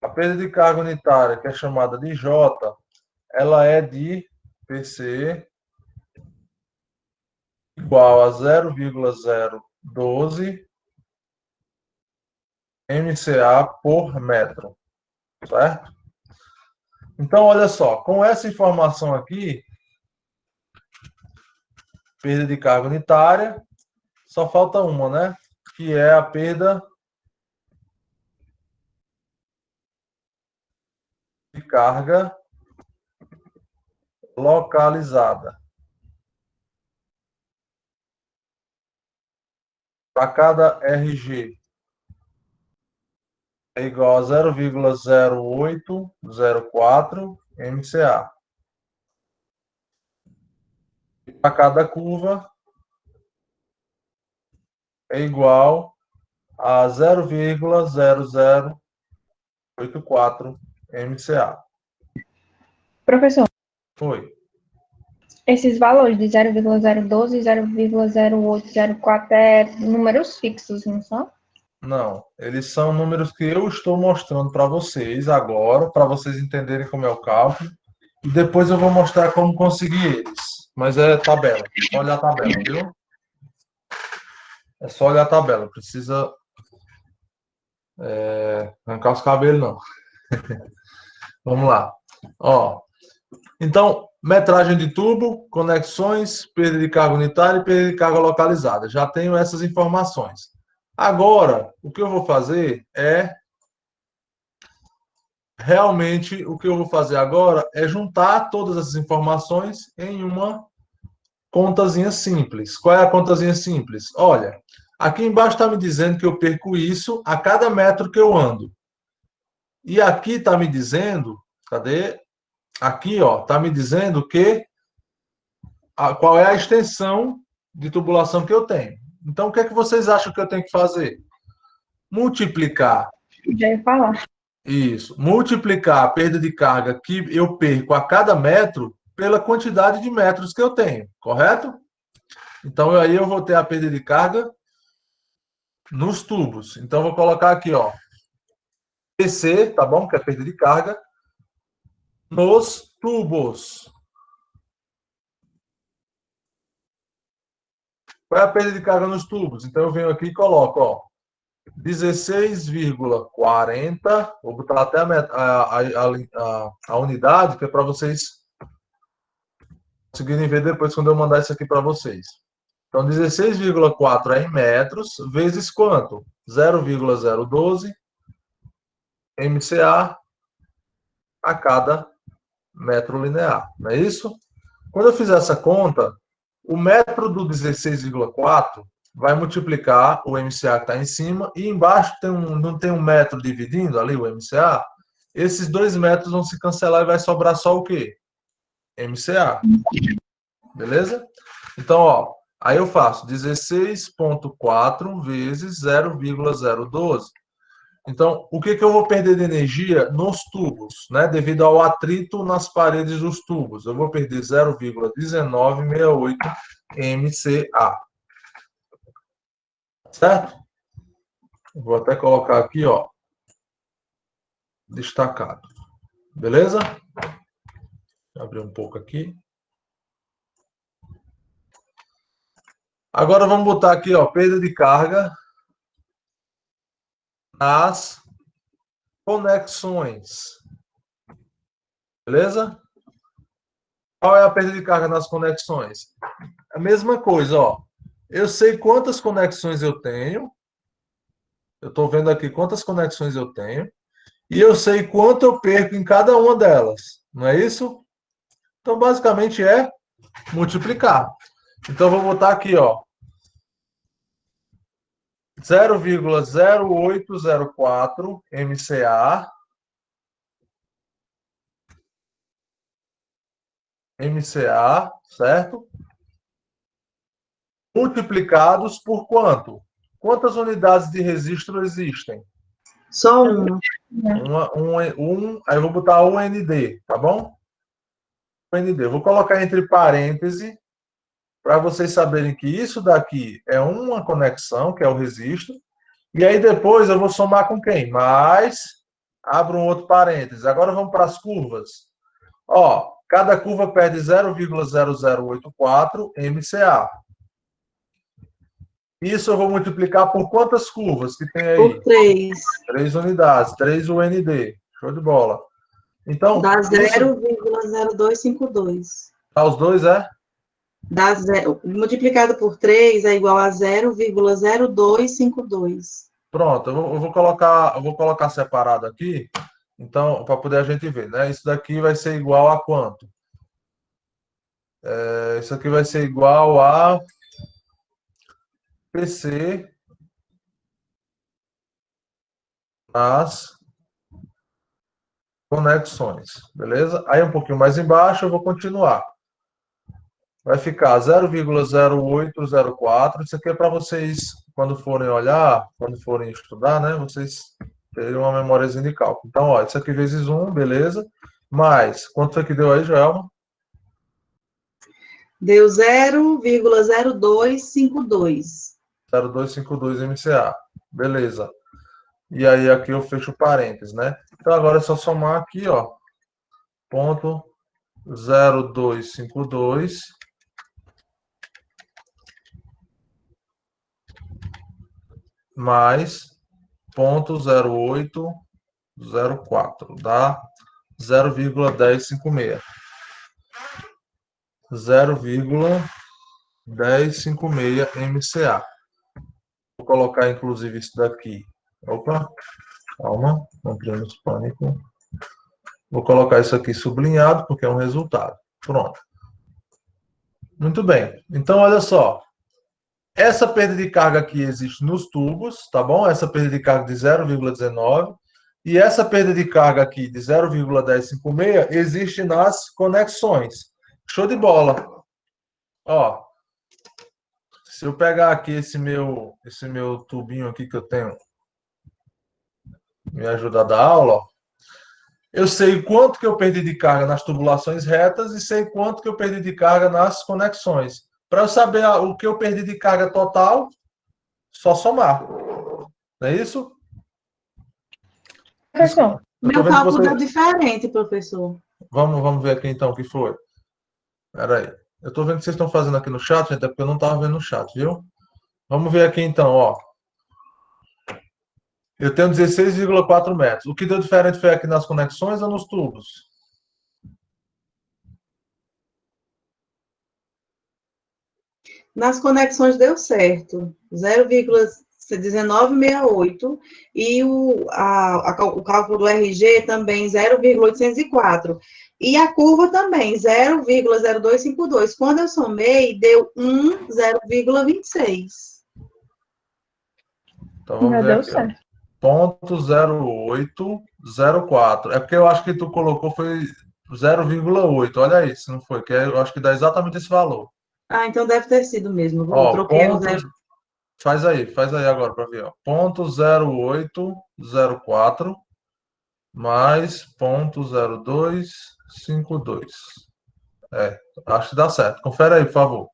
a perda de carga unitária, que é chamada de J, ela é de PC igual a 0,012 MCA por metro, certo? Então, olha só, com essa informação aqui, perda de carga unitária, só falta uma, né? Que é a perda de carga localizada. Para cada RG é igual a 0,0804 MCA. E para cada curva é igual a 0,0084 MCA. Professor, Foi. esses valores de 0,012 e 0,0804 é números fixos, não são? Não, eles são números que eu estou mostrando para vocês agora, para vocês entenderem como é o cálculo, e depois eu vou mostrar como conseguir eles. Mas é tabela, só olhar a tabela, viu? É só olhar a tabela, precisa arrancar os cabelos, não. Vamos lá. Ó, então, metragem de tubo, conexões, perda de carga unitária e perda de carga localizada. Já tenho essas informações. Agora, o que eu vou fazer é realmente o que eu vou fazer agora é juntar todas essas informações em uma contazinha simples. Qual é a contazinha simples? Olha, aqui embaixo está me dizendo que eu perco isso a cada metro que eu ando. E aqui está me dizendo, cadê? Aqui, ó, está me dizendo que qual é a extensão de tubulação que eu tenho. Então, o que é que vocês acham que eu tenho que fazer? Multiplicar Já ia falar. isso, multiplicar a perda de carga que eu perco a cada metro pela quantidade de metros que eu tenho, correto? Então, aí eu vou ter a perda de carga nos tubos. Então, eu vou colocar aqui, ó, PC, tá bom? Que é perda de carga, nos tubos. Qual é a perda de carga nos tubos? Então, eu venho aqui e coloco, ó, 16,40. Vou botar até a unidade, que é para vocês conseguirem ver depois quando eu mandar isso aqui para vocês. Então, 16,4 é em metros, vezes quanto? 0,012 MCA a cada metro linear, não é isso? Quando eu fizer essa conta, o metro do 16,4 vai multiplicar o MCA que está em cima e embaixo não tem um metro dividindo ali o MCA? Esses 2 metros vão se cancelar e vai sobrar só o quê? MCA. Beleza? Então, ó, aí eu faço 16,4 vezes 0,012. Então, o que eu vou perder de energia nos tubos, né? Devido ao atrito nas paredes dos tubos. Eu vou perder 0,1968 MCA. Certo? Vou até colocar aqui, ó, destacado. Beleza? Vou abrir um pouco aqui. Agora vamos botar aqui, ó, perda de carga nas conexões. Beleza? Qual é a perda de carga nas conexões? A mesma coisa, ó. Eu sei quantas conexões eu tenho. Eu estou vendo aqui quantas conexões eu tenho. E eu sei quanto eu perco em cada uma delas. Não é isso? Então, basicamente, é multiplicar. Então, eu vou botar aqui, ó. 0,0804 MCA, certo? Multiplicados por quanto? Quantas unidades de registro existem? Só uma. Aí eu vou botar UND, tá bom? UND. Eu vou colocar entre parênteses para vocês saberem que isso daqui é uma conexão, que é o registro, e aí depois eu vou somar com quem? Mais, abro um outro parênteses. Agora vamos para as curvas. Ó, cada curva perde 0,0084 MCA. Isso eu vou multiplicar por quantas curvas que tem aí? Por 3. 3 unidades, 3 UND. Show de bola. Então, Dá isso 0,0252. dá os dois, é? Dá multiplicado por 3 é igual a 0,0252. Pronto, eu vou colocar separado aqui, então, para poder a gente ver, né? Isso daqui vai ser igual a quanto? Isso aqui vai ser igual a PC nas conexões, beleza? Aí um pouquinho mais embaixo eu vou continuar. Vai ficar 0,0804. Isso aqui é para vocês, quando forem olhar, quando forem estudar, né? Vocês terem uma memóriazinha de cálculo. Então, ó, isso aqui vezes 1, beleza? Mais, quanto foi que deu aí, Joelma? Deu 0,0252. 0,252 MCA. Beleza. E aí aqui eu fecho parênteses, né? Então agora é só somar aqui, ó. Ponto 0,252 mais ponto 0,804 dá 0,1056. 0,1056 MCA. Vou colocar inclusive isso daqui. Opa, calma, não criamos pânico. Vou colocar isso aqui sublinhado, porque é um resultado. Pronto. Muito bem. Então, olha só. Essa perda de carga aqui existe nos tubos, tá bom? Essa perda de carga de 0,19. E essa perda de carga aqui de 0,1056 existe nas conexões. Show de bola. Ó, se eu pegar aqui esse meu tubinho aqui que eu tenho, me ajuda a dar aula, ó. Eu sei quanto que eu perdi de carga nas tubulações retas e sei quanto que eu perdi de carga nas conexões. Para eu saber o que eu perdi de carga total, só somar. Não é isso? Professor, Meu cálculo deu diferente, professor. Vamos ver aqui então o que foi. Espera aí. Eu estou vendo o que vocês estão fazendo aqui no chat, gente, é porque eu não estava vendo no chat, viu? Vamos ver aqui então, ó. Eu tenho 16,4 metros. O que deu diferente foi aqui nas conexões ou nos tubos? Nas conexões deu certo. 0,1968. E o cálculo do RG também 0,804. E a curva também, 0,0252. Quando eu somei, deu 0,26. Então vamos meu ver Deus do aqui, ó. céu. Ponto 0804. É porque eu acho que tu colocou foi 0,8. Olha aí, se não foi, que eu acho que dá exatamente esse valor. Ah, então deve ter sido mesmo. Eu Ó, troquei o ponto, zero. faz aí agora para ver, ó. Ponto 0804 mais ponto 0252. Acho que dá certo. Confere aí, por favor.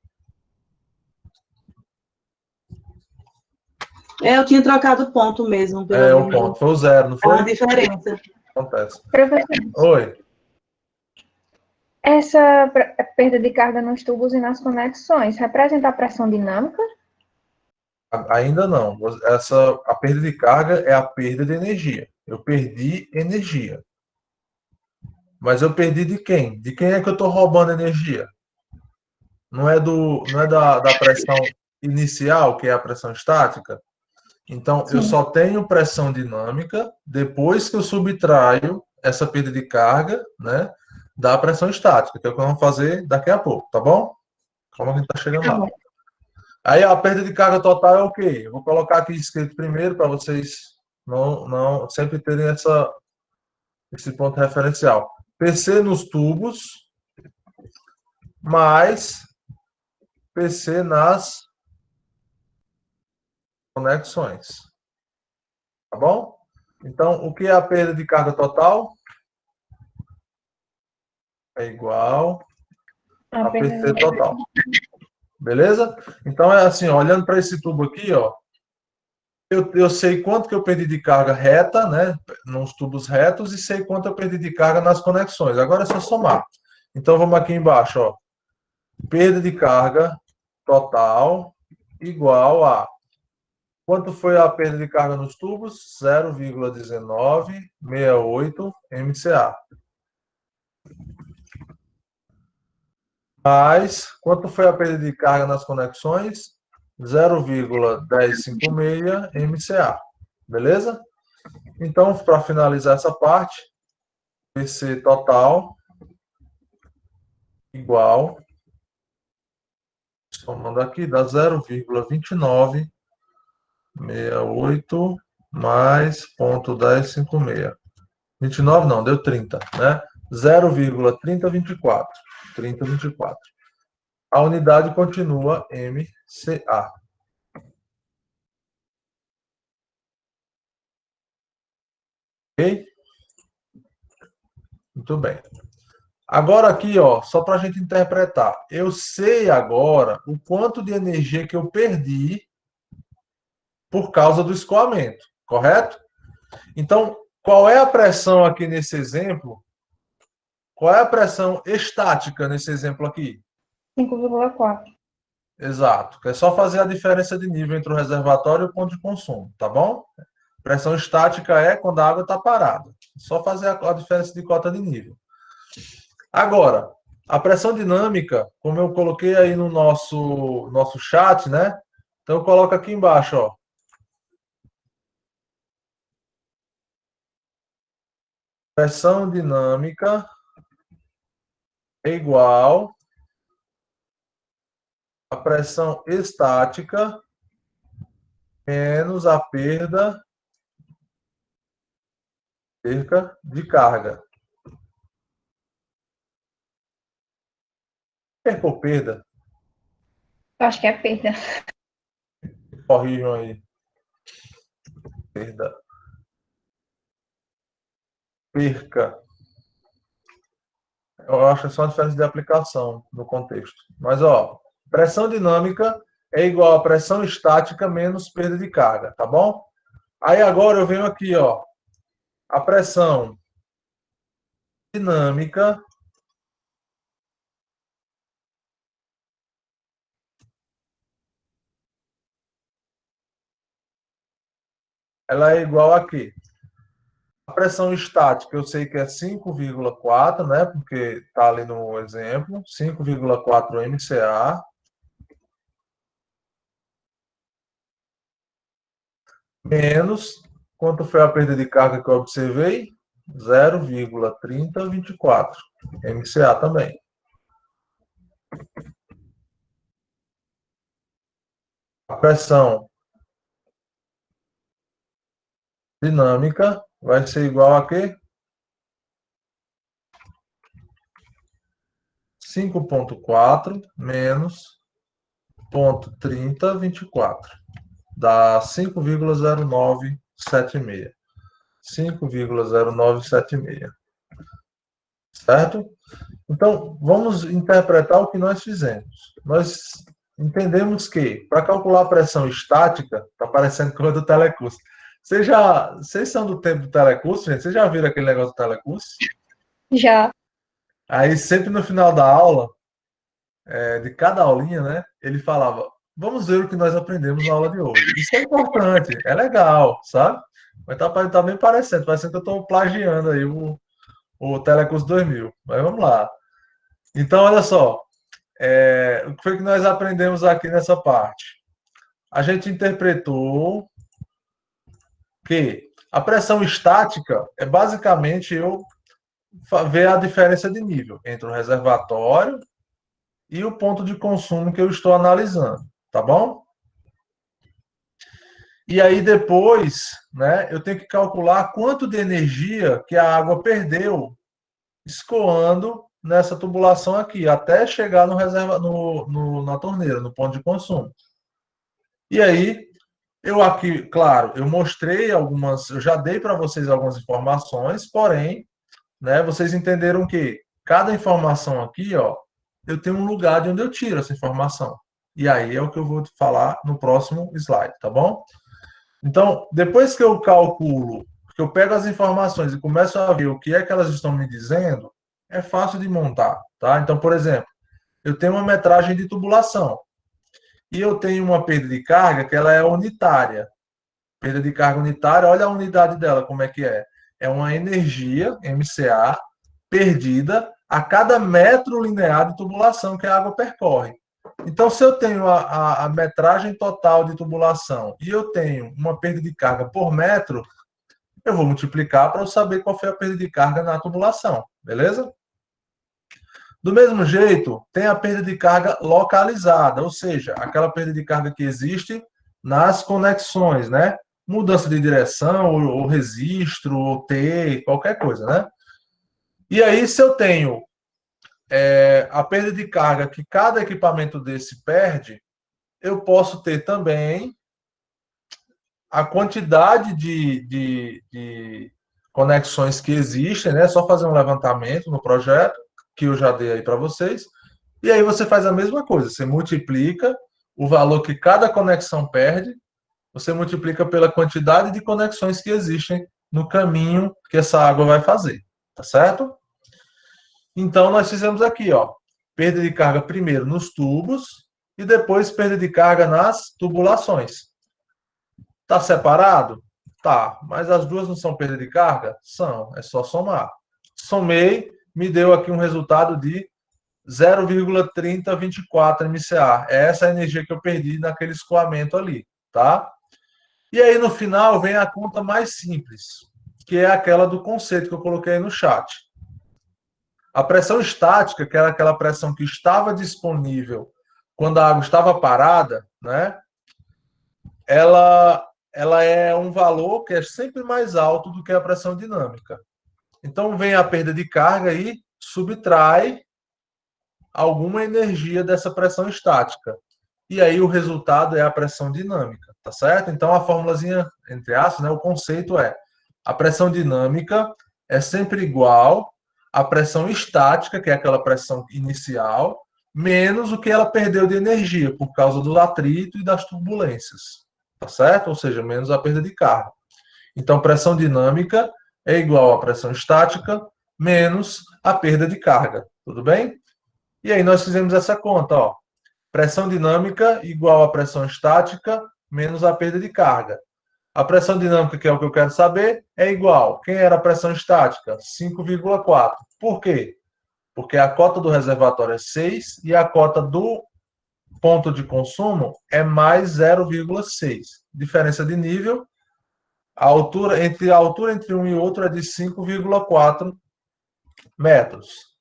Eu tinha trocado o ponto mesmo. O ponto foi o 0, não foi? A diferença. Acontece. Professor, Oi. essa perda de carga nos tubos e nas conexões representa a pressão dinâmica? Ainda não. A perda de carga é a perda de energia. Eu perdi energia. Mas eu perdi de quem? De quem é que eu estou roubando energia? Não é da pressão inicial, que é a pressão estática? Então, eu Sim. só tenho pressão dinâmica depois que eu subtraio essa perda de carga, né, da pressão estática, que é o que nós vamos fazer daqui a pouco, tá bom? Calma que a gente está chegando lá. Aí a perda de carga total é o quê? Eu vou colocar aqui escrito primeiro para vocês não sempre terem esse ponto referencial. PC nos tubos mais PC nas conexões. Tá bom? Então, o que é a perda de carga total? É igual a PC total. Beleza? Então, é assim, ó, olhando para esse tubo aqui, ó, eu sei quanto que eu perdi de carga reta, né, nos tubos retos, e sei quanto eu perdi de carga nas conexões. Agora é só somar. Então, vamos aqui embaixo, ó. Perda de carga total igual a... Quanto foi a perda de carga nos tubos? 0,1968 MCA. Mais, quanto foi a perda de carga nas conexões? 0,1056 MCA. Beleza? Então, para finalizar essa parte, PC total igual, somando aqui, dá 0,2968 mais 0,1056. 29 não, deu 30, né? 0,3024. 3024. A unidade continua MCA. Ok? Muito bem. Agora aqui, ó, só para a gente interpretar. Eu sei agora o quanto de energia que eu perdi por causa do escoamento, correto? Então, qual é a pressão aqui nesse exemplo? Qual é a pressão estática nesse exemplo aqui? 5,4. Exato. É só fazer a diferença de nível entre o reservatório e o ponto de consumo, tá bom? Pressão estática é quando a água está parada. É só fazer a diferença de cota de nível. Agora, a pressão dinâmica, como eu coloquei aí no nosso chat, né? Então, eu coloco aqui embaixo, ó. Pressão dinâmica é igual a pressão estática menos a perca de carga. Perca ou perda? Eu acho que é perda. Corrijam aí. Perda. Perca. Eu acho que é só uma diferença de aplicação no contexto. Mas, ó, pressão dinâmica é igual a pressão estática menos perda de carga, tá bom? Aí agora eu venho aqui, ó. A pressão dinâmica ela é igual a quê? A pressão estática eu sei que é 5,4, né? Porque está ali no exemplo, 5,4 MCA menos, quanto foi a perda de carga que eu observei? 0,3024 MCA também. A pressão dinâmica vai ser igual a quê? 5,4 menos 0,3024. Dá 5,0976. 5,0976. Certo? Então, vamos interpretar o que nós fizemos. Nós entendemos que, para calcular a pressão estática, está parecendo coisa do telecurso. Vocês são do tempo do telecurso, gente? Vocês já viram aquele negócio do telecurso? Já. Aí, sempre no final da aula, de cada aulinha, né, ele falava, vamos ver o que nós aprendemos na aula de hoje. Isso é importante, é legal, sabe? Mas tá bem parecendo que eu estou plagiando aí o Telecurso 2000. Mas vamos lá. Então, olha só, o que foi que nós aprendemos aqui nessa parte? A gente interpretou que a pressão estática é basicamente eu ver a diferença de nível entre o reservatório e o ponto de consumo que eu estou analisando, tá bom? E aí depois, né, eu tenho que calcular quanto de energia que a água perdeu escoando nessa tubulação aqui, até chegar na torneira, no ponto de consumo. E aí Eu aqui, claro, eu mostrei algumas, eu já dei para vocês algumas informações, porém, né, vocês entenderam que cada informação aqui, ó, eu tenho um lugar de onde eu tiro essa informação. E aí é o que eu vou falar no próximo slide, tá bom? Então, depois que eu calculo, que eu pego as informações e começo a ver o que é que elas estão me dizendo, é fácil de montar, tá? Então, por exemplo, eu tenho uma metragem de tubulação e eu tenho uma perda de carga que ela é unitária. Perda de carga unitária, olha a unidade dela, como é que é. É uma energia, MCA, perdida a cada metro linear de tubulação que a água percorre. Então, se eu tenho a metragem total de tubulação e eu tenho uma perda de carga por metro, eu vou multiplicar para eu saber qual foi a perda de carga na tubulação, beleza? Do mesmo jeito, tem a perda de carga localizada, ou seja, aquela perda de carga que existe nas conexões, né? Mudança de direção, ou registro, ou T, qualquer coisa, né? E aí, se eu tenho a perda de carga que cada equipamento desse perde, eu posso ter também a quantidade de conexões que existem, né? Só fazer um levantamento no projeto, que eu já dei aí para vocês, e aí você faz a mesma coisa, você multiplica o valor que cada conexão perde, você multiplica pela quantidade de conexões que existem no caminho que essa água vai fazer, tá certo? Então, nós fizemos aqui, ó, perda de carga primeiro nos tubos e depois perda de carga nas tubulações. Tá separado? Tá, mas as duas não são perda de carga? São, é só somar. Somei, me deu aqui um resultado de 0,3024 MCA. É essa a energia que eu perdi naquele escoamento ali, tá? E aí, no final, vem a conta mais simples, que é aquela do conceito que eu coloquei aí no chat. A pressão estática, que era aquela pressão que estava disponível quando a água estava parada, né? Ela é um valor que é sempre mais alto do que a pressão dinâmica. Então, vem a perda de carga e subtrai alguma energia dessa pressão estática. E aí o resultado é a pressão dinâmica, tá certo? Então, a formulazinha, entre aspas, né, o conceito é a pressão dinâmica é sempre igual à pressão estática, que é aquela pressão inicial, menos o que ela perdeu de energia por causa do atrito e das turbulências, tá certo? Ou seja, menos a perda de carga. Então, pressão dinâmica é igual à pressão estática menos a perda de carga, tudo bem? E aí nós fizemos essa conta, ó. Pressão dinâmica igual a pressão estática menos a perda de carga. A pressão dinâmica, que é o que eu quero saber, é igual. Quem era a pressão estática? 5,4. Por quê? Porque a cota do reservatório é 6 e a cota do ponto de consumo é mais 0,6. Diferença de nível, a altura entre um e outro é de 5,4 metros.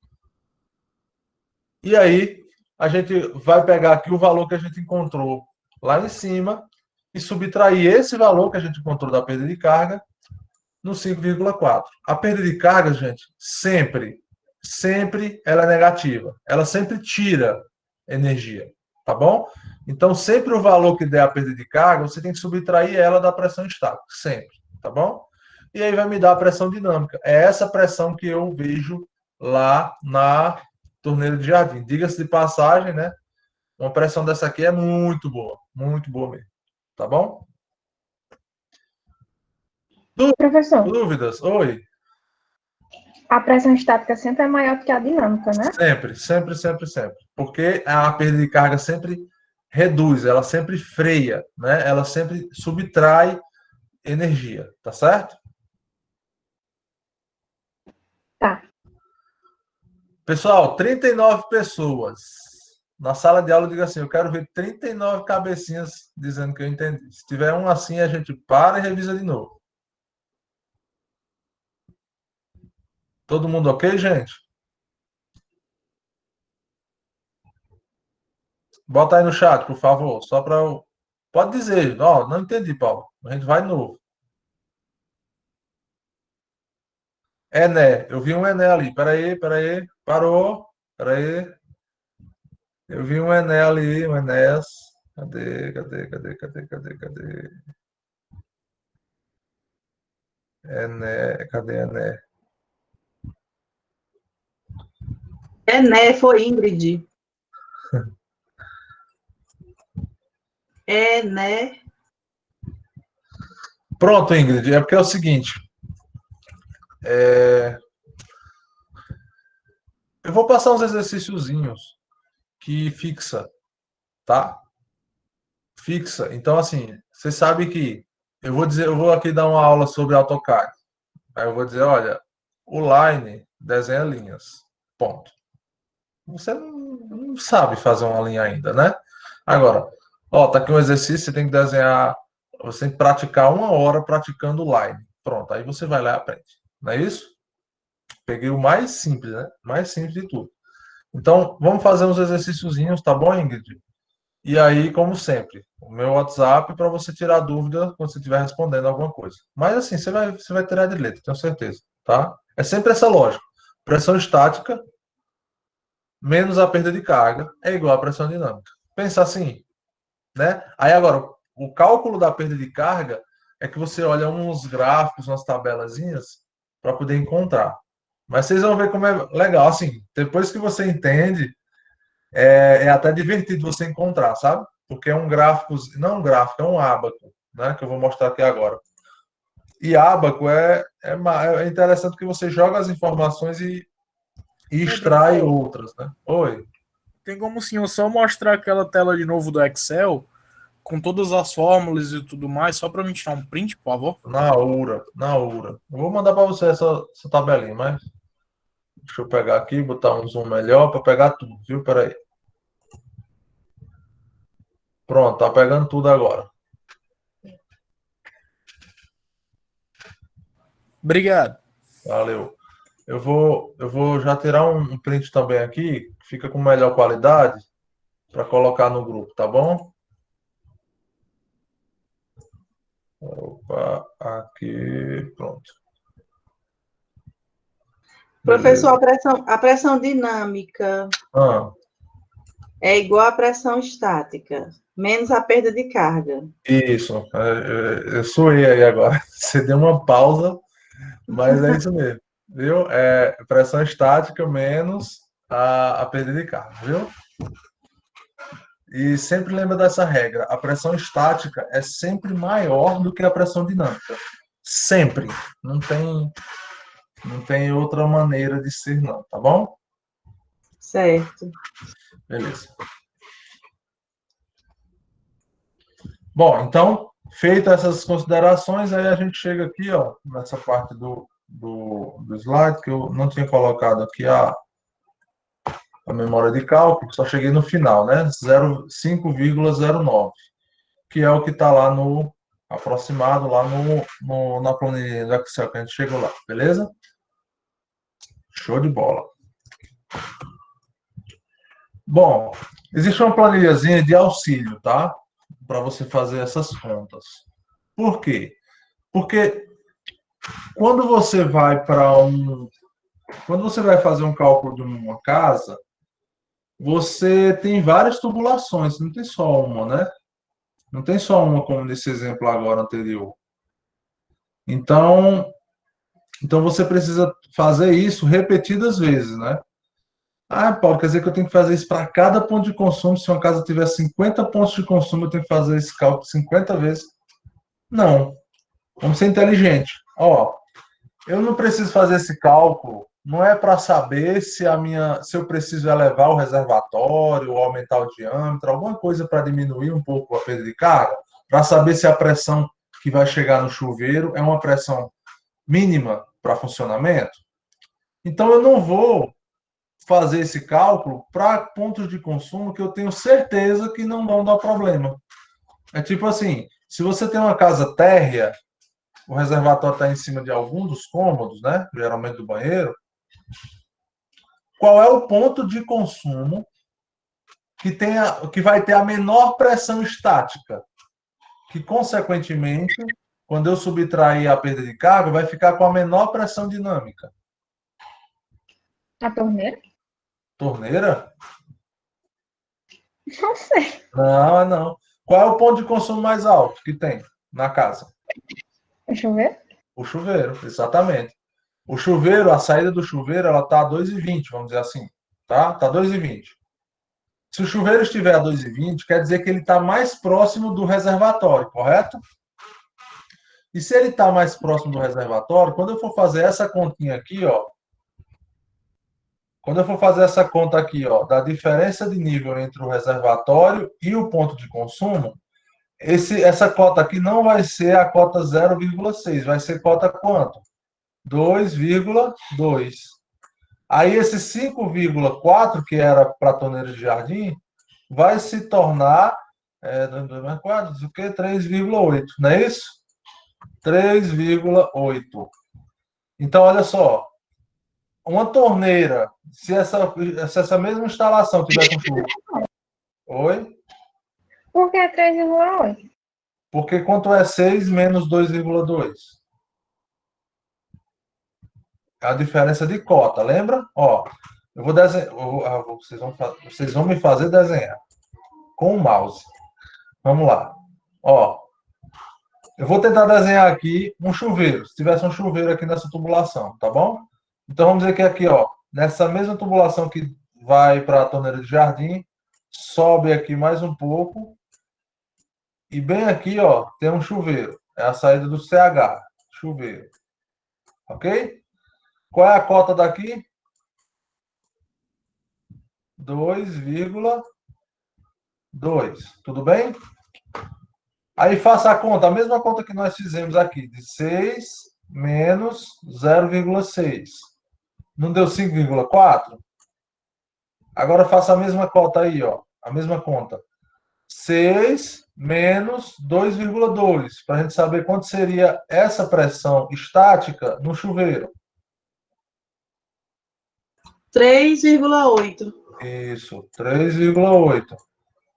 E aí, a gente vai pegar aqui o valor que a gente encontrou lá em cima e subtrair esse valor que a gente encontrou da perda de carga no 5,4. A perda de carga, gente, sempre ela é negativa. Ela sempre tira energia, tá bom? Então, sempre o valor que der a perda de carga, você tem que subtrair ela da pressão estática, sempre, tá bom? E aí vai me dar a pressão dinâmica. É essa pressão que eu vejo lá na torneira de jardim. Diga-se de passagem, né? Uma pressão dessa aqui é muito boa mesmo. Tá bom? Professor, Dúvidas? Oi. a pressão estática sempre é maior do que a dinâmica, né? Sempre. Porque a perda de carga sempre reduz, ela sempre freia, né? Ela sempre subtrai energia, tá certo? Tá. Pessoal, 39 pessoas. Na sala de aula, eu digo assim, eu quero ver 39 cabecinhas dizendo que eu entendi. Se tiver um assim, a gente para e revisa de novo. Todo mundo ok, gente? Bota aí no chat, por favor, só para eu... Pode dizer, ó, não entendi, Paulo. A gente vai de novo. Ené, eu vi um Ené ali. Peraí, parou. Peraí. Eu vi um Ené ali, um Enéas. Cadê? Ené, cadê Ené? Né? Foi Ingrid. Né? Pronto, Ingrid. É porque é o seguinte. Eu vou passar uns exercíciozinhos que fixa, tá? Fixa. Então, assim, você sabe que eu vou aqui dar uma aula sobre AutoCAD. Aí eu vou dizer, olha, o Line desenha linhas. Ponto. Você não sabe fazer uma linha ainda, né? Agora, ó, tá aqui um exercício, você tem que desenhar, você tem que praticar 1 hora praticando o Line. Pronto, aí você vai lá e aprende. Não é isso? Peguei o mais simples, né? Mais simples de tudo. Então, vamos fazer uns exercíciozinhos, tá bom, Ingrid? E aí, como sempre, o meu WhatsApp para você tirar dúvida quando você estiver respondendo alguma coisa. Mas assim, você vai tirar de letra, tenho certeza, tá? É sempre essa lógica. Pressão estática menos a perda de carga é igual à pressão dinâmica. Pensa assim, né? Aí agora, o cálculo da perda de carga é que você olha uns gráficos, umas tabelazinhas para poder encontrar. Mas vocês vão ver como é legal. Assim, depois que você entende, é até divertido você encontrar, sabe? Porque é um gráfico, não um gráfico, é um ábaco, né? Que eu vou mostrar aqui agora. E ábaco é interessante que você joga as informações e extrai Professor, outras, né? Oi. tem como o senhor só mostrar aquela tela de novo do Excel com todas as fórmulas e tudo mais, só para me tirar um print, por favor? Na hora. Eu vou mandar para você essa tabelinha, mas deixa eu pegar aqui, botar um zoom melhor para pegar tudo, viu? Peraí. Pronto, tá pegando tudo agora. Obrigado. Valeu. Eu vou já tirar um print também aqui, que fica com melhor qualidade, para colocar no grupo, tá bom? Opa, aqui, pronto. Professor, Beleza. a pressão dinâmica Ah, é igual à pressão estática, menos a perda de carga. isso. Eu suei aí agora. Você deu uma pausa, mas é isso mesmo. Viu? É pressão estática menos a perda de carga, viu? E sempre lembra dessa regra. A pressão estática é sempre maior do que a pressão dinâmica. Sempre. Não tem outra maneira de ser, não, tá bom? Certo. Beleza. Bom, então, feitas essas considerações, aí a gente chega aqui, ó, nessa parte do slide, que eu não tinha colocado aqui a memória de cálculo, só cheguei no final, né? 5,09, que é o que está lá no aproximado, lá na planilha do Excel que a gente chegou lá, beleza? Show de bola. Bom, existe uma planilhazinha de auxílio, tá? Para você fazer essas contas. Por quê? Porque quando você vai quando você vai fazer um cálculo de uma casa, você tem várias tubulações, não tem só uma, né? Não tem só uma como nesse exemplo agora anterior. Então, então você precisa fazer isso repetidas vezes, né? Ah, Paulo, quer dizer que eu tenho que fazer isso para cada ponto de consumo. Se uma casa tiver 50 pontos de consumo, eu tenho que fazer esse cálculo 50 vezes. Não. Vamos ser inteligente. Ó, eu não preciso fazer esse cálculo, não é para saber se eu preciso elevar o reservatório ou aumentar o diâmetro, alguma coisa para diminuir um pouco a perda de carga, para saber se a pressão que vai chegar no chuveiro é uma pressão mínima para funcionamento. Então eu não vou fazer esse cálculo para pontos de consumo que eu tenho certeza que não vão dar problema. É tipo assim, se você tem uma casa térrea, o reservatório está em cima de algum dos cômodos, né? Geralmente do banheiro. Qual é o ponto de consumo que vai ter a menor pressão estática? Que, consequentemente, quando eu subtrair a perda de carga, vai ficar com a menor pressão dinâmica. A torneira? Torneira? Não sei. Não, não. Qual é o ponto de consumo mais alto que tem na casa? Deixa eu ver. O chuveiro, exatamente. O chuveiro, a saída do chuveiro, ela está a 2,20, vamos dizer assim. Tá? Está 2,20. Se o chuveiro estiver a 2,20, quer dizer que ele está mais próximo do reservatório, correto? E se ele está mais próximo do reservatório, quando eu for fazer essa continha aqui, ó, quando eu for fazer essa conta aqui, ó, da diferença de nível entre o reservatório e o ponto de consumo, essa cota aqui não vai ser a cota 0,6, vai ser cota quanto? 2,2. Aí esse 5,4, que era para a torneira de jardim, vai se tornar 2 mais 4, o quê? 3,8, não é isso? 3,8. Então, olha só, uma torneira, se essa mesma instalação tivesse um chuveiro... Oi? Por que 3,8? Porque quanto é 6 menos 2,2? É a diferença de cota, lembra? Ó, eu vou desenhar, vocês vão me fazer desenhar com o mouse. Vamos lá. Ó, eu vou tentar desenhar aqui um chuveiro, se tivesse um chuveiro aqui nessa tubulação, tá bom? Então vamos dizer que aqui, ó, nessa mesma tubulação que vai para a torneira de jardim, sobe aqui mais um pouco e bem aqui, ó, tem um chuveiro. É a saída do CH, chuveiro. Ok? Qual é a cota daqui? 2,2. Tudo bem? Aí faça a conta, a mesma conta que nós fizemos aqui, de 6 menos 0,6. Não deu 5,4? Agora faça a mesma conta aí, ó. A mesma conta. 6 menos 2,2, para a gente saber quanto seria essa pressão estática no chuveiro. 3,8. Isso, 3,8.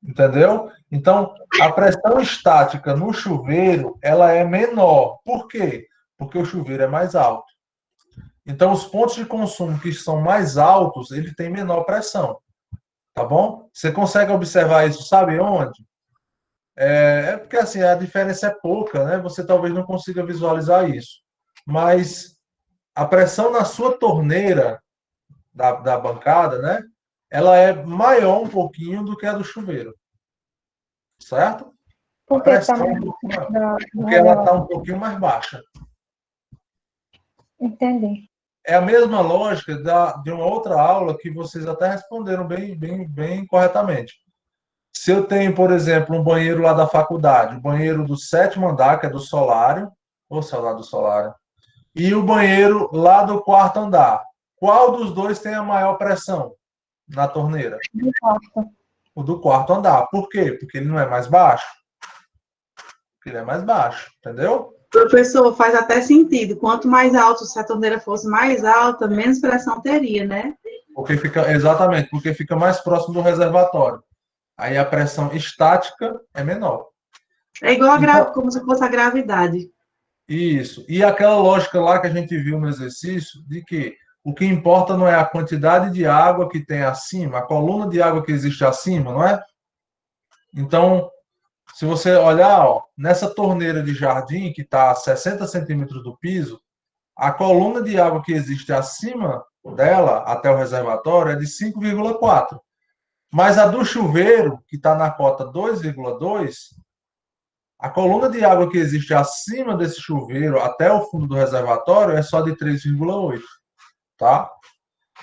Entendeu? Então, a pressão estática no chuveiro, ela é menor. Por quê? Porque o chuveiro é mais alto. Então, os pontos de consumo que são mais altos, ele tem menor pressão. Tá bom? Você consegue observar isso, sabe onde? É porque assim, a diferença é pouca, né? Você talvez não consiga visualizar isso. Mas a pressão na sua torneira da bancada, né? Ela é maior um pouquinho do que a do chuveiro. Certo? A Por que tá pressão, do porque ela está reservatório? um pouquinho mais baixa. Entendi. É a mesma lógica de uma outra aula que vocês até responderam bem corretamente. Se eu tenho, por exemplo, um banheiro lá da faculdade, o banheiro do 7º andar, que é do solário, ou saudade do solário, e o banheiro lá do 4º andar, qual dos dois tem a maior pressão na torneira? Do quarto. O do 4º andar. Por quê? Porque ele não é mais baixo. Porque ele é mais baixo, entendeu? Professor, faz até sentido. Quanto mais alto, se a torneira fosse mais alta, menos pressão teria, né? Exatamente, porque fica mais próximo do reservatório. Aí a pressão estática é menor. É igual Então, como se fosse a gravidade. isso. E aquela lógica lá que a gente viu no exercício, de que o que importa não é a quantidade de água que tem acima, a coluna de água que existe acima, não é? Então, se você olhar, ó, nessa torneira de jardim, que está a 60 centímetros do piso, a coluna de água que existe acima dela, até o reservatório, é de 5,4. Mas a do chuveiro, que está na cota 2,2, a coluna de água que existe acima desse chuveiro até o fundo do reservatório é só de 3,8, tá?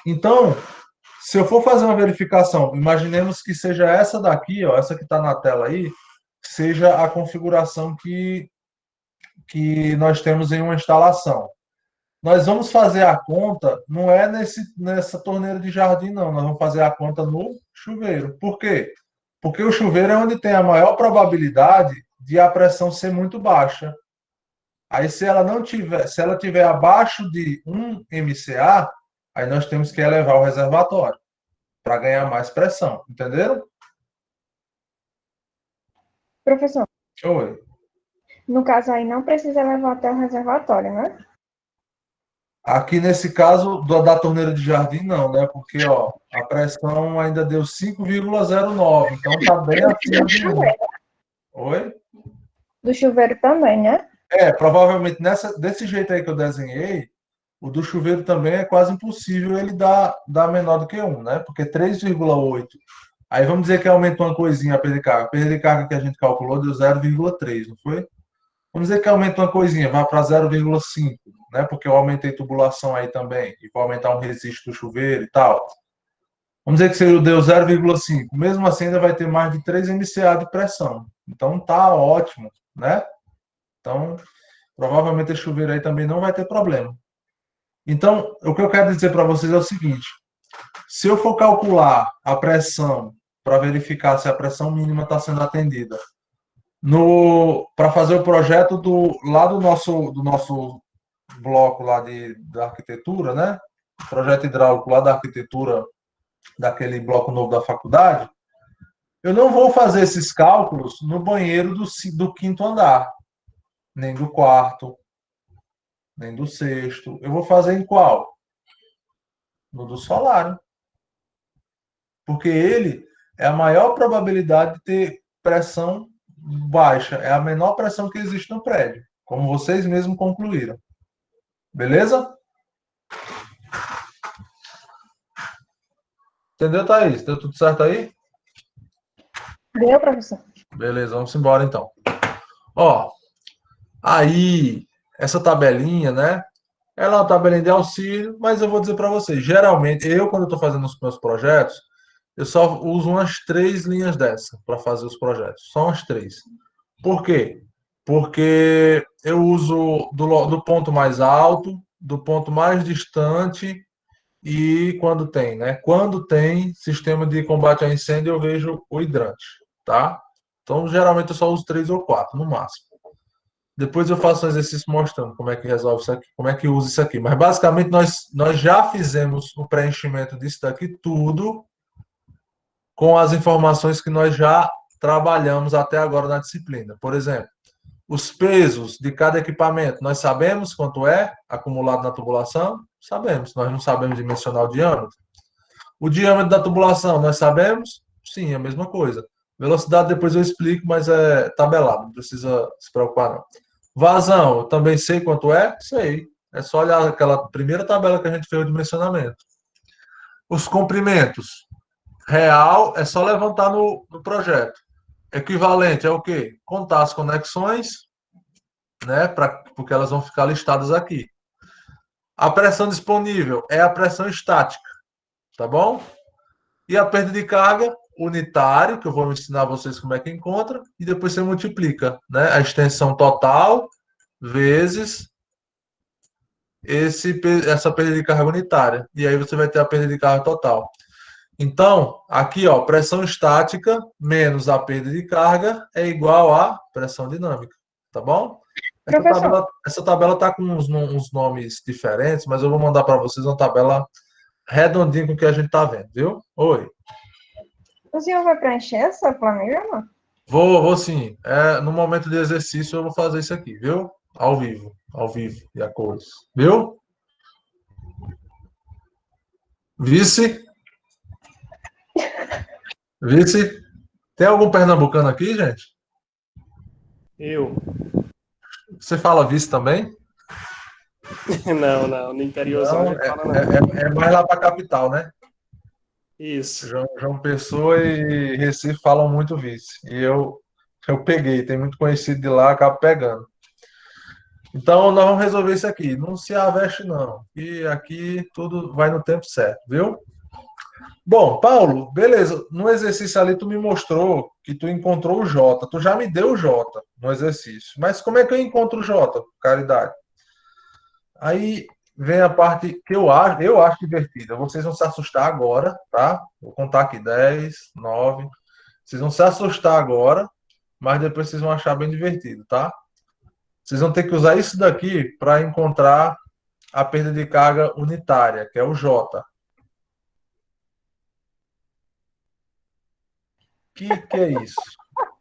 Então, se eu for fazer uma verificação, imaginemos que seja essa daqui, ó, essa que está na tela aí, seja a configuração que nós temos em uma instalação. Nós vamos fazer a conta, não é nessa torneira de jardim, não. Nós vamos fazer a conta no chuveiro. Por quê? Porque o chuveiro é onde tem a maior probabilidade de a pressão ser muito baixa. Aí, se ela tiver abaixo de 1 MCA, aí nós temos que elevar o reservatório para ganhar mais pressão. Entenderam? Professor, Oi. no caso aí não precisa levar até o reservatório, né? Aqui nesse caso da torneira de jardim, não, né? Porque ó, a pressão ainda deu 5,09, então está bem acima de 1. Oi? Do chuveiro também, né? Provavelmente desse jeito aí que eu desenhei, o do chuveiro também é quase impossível ele dar menor do que 1, né? Porque 3,8. Aí vamos dizer que aumentou uma coisinha a perda de carga. A perda de carga que a gente calculou deu 0,3, não foi? Vamos dizer que aumenta uma coisinha, vai para 0,5, né? Porque eu aumentei tubulação aí também, e vou aumentar um resiste do chuveiro e tal. Vamos dizer que você deu 0,5. Mesmo assim, ainda vai ter mais de 3 MCA de pressão. Então tá ótimo, né? Então, provavelmente esse chuveiro aí também não vai ter problema. Então, o que eu quero dizer para vocês é o seguinte: se eu for calcular a pressão para verificar se a pressão mínima está sendo atendida para fazer o projeto do nosso bloco lá da arquitetura, né? Projeto hidráulico lá da arquitetura daquele bloco novo da faculdade, eu não vou fazer esses cálculos no banheiro do quinto andar, nem do quarto, nem do sexto. Eu vou fazer em qual? No do solário. Porque ele é a maior probabilidade de ter pressão baixa, é a menor pressão que existe no prédio, como vocês mesmos concluíram. Beleza? Entendeu, Thaís? Deu tudo certo aí? Deu, professor? Beleza, vamos embora então. Ó, aí, essa tabelinha, né? Ela é uma tabelinha de auxílio, mas eu vou dizer para vocês, geralmente, quando eu estou fazendo os meus projetos, eu só uso umas 3 linhas dessa para fazer os projetos. Só umas 3. Por quê? Porque eu uso do ponto mais alto, do ponto mais distante e quando tem, né? Quando tem sistema de combate a incêndio, eu vejo o hidrante, tá? Então, geralmente eu só uso 3 ou 4 no máximo. Depois eu faço um exercício mostrando como é que resolve isso aqui, como é que usa isso aqui. Mas basicamente nós já fizemos o preenchimento disso daqui tudo com as informações que nós já trabalhamos até agora na disciplina. Por exemplo, os pesos de cada equipamento, nós sabemos quanto é acumulado na tubulação? Sabemos. Nós não sabemos dimensionar o diâmetro. O diâmetro da tubulação, nós sabemos? Sim, é a mesma coisa. Velocidade depois eu explico, mas é tabelado, não precisa se preocupar não. Vazão, eu também sei quanto é? Sei. É só olhar aquela primeira tabela que a gente fez o dimensionamento. Os comprimentos, real, é só levantar no projeto. Equivalente é o quê? Contar as conexões, né? Porque elas vão ficar listadas aqui. A pressão disponível é a pressão estática, tá bom? E a perda de carga, unitário, que eu vou ensinar vocês como é que encontra, e depois você multiplica, né? A extensão total vezes essa perda de carga unitária. E aí você vai ter a perda de carga total. Então, aqui, ó, pressão estática menos a perda de carga é igual a pressão dinâmica, tá bom? Professor, Essa tabela tá com uns nomes diferentes, mas eu vou mandar para vocês uma tabela redondinha com o que a gente tá vendo, viu? Oi. o senhor vai preencher essa planilha, não? Vou sim. No momento de exercício eu vou fazer isso aqui, viu? Ao vivo e a cores, viu? Vice, vice. Tem algum pernambucano aqui, gente? Eu? Você fala vice também? Não, no interiorzão a Não, gente fala não. é mais lá para a capital, né? Isso. João Pessoa e Recife falam muito vice. E eu peguei, tem muito conhecido de lá, acabo pegando. Então, nós vamos resolver isso aqui. Não se aveste, não. E aqui tudo vai no tempo certo, viu? Bom, Paulo, beleza. No exercício ali, tu me mostrou que tu encontrou o J. Tu já me deu o J no exercício. Mas como é que eu encontro o J, caridade? Aí vem a parte que eu acho divertida. Vocês vão se assustar agora, tá? Vou contar aqui 10, 9. Vocês vão se assustar agora, mas depois vocês vão achar bem divertido, tá? Vocês vão ter que usar isso daqui para encontrar a perda de carga unitária, que é o J. Que é isso?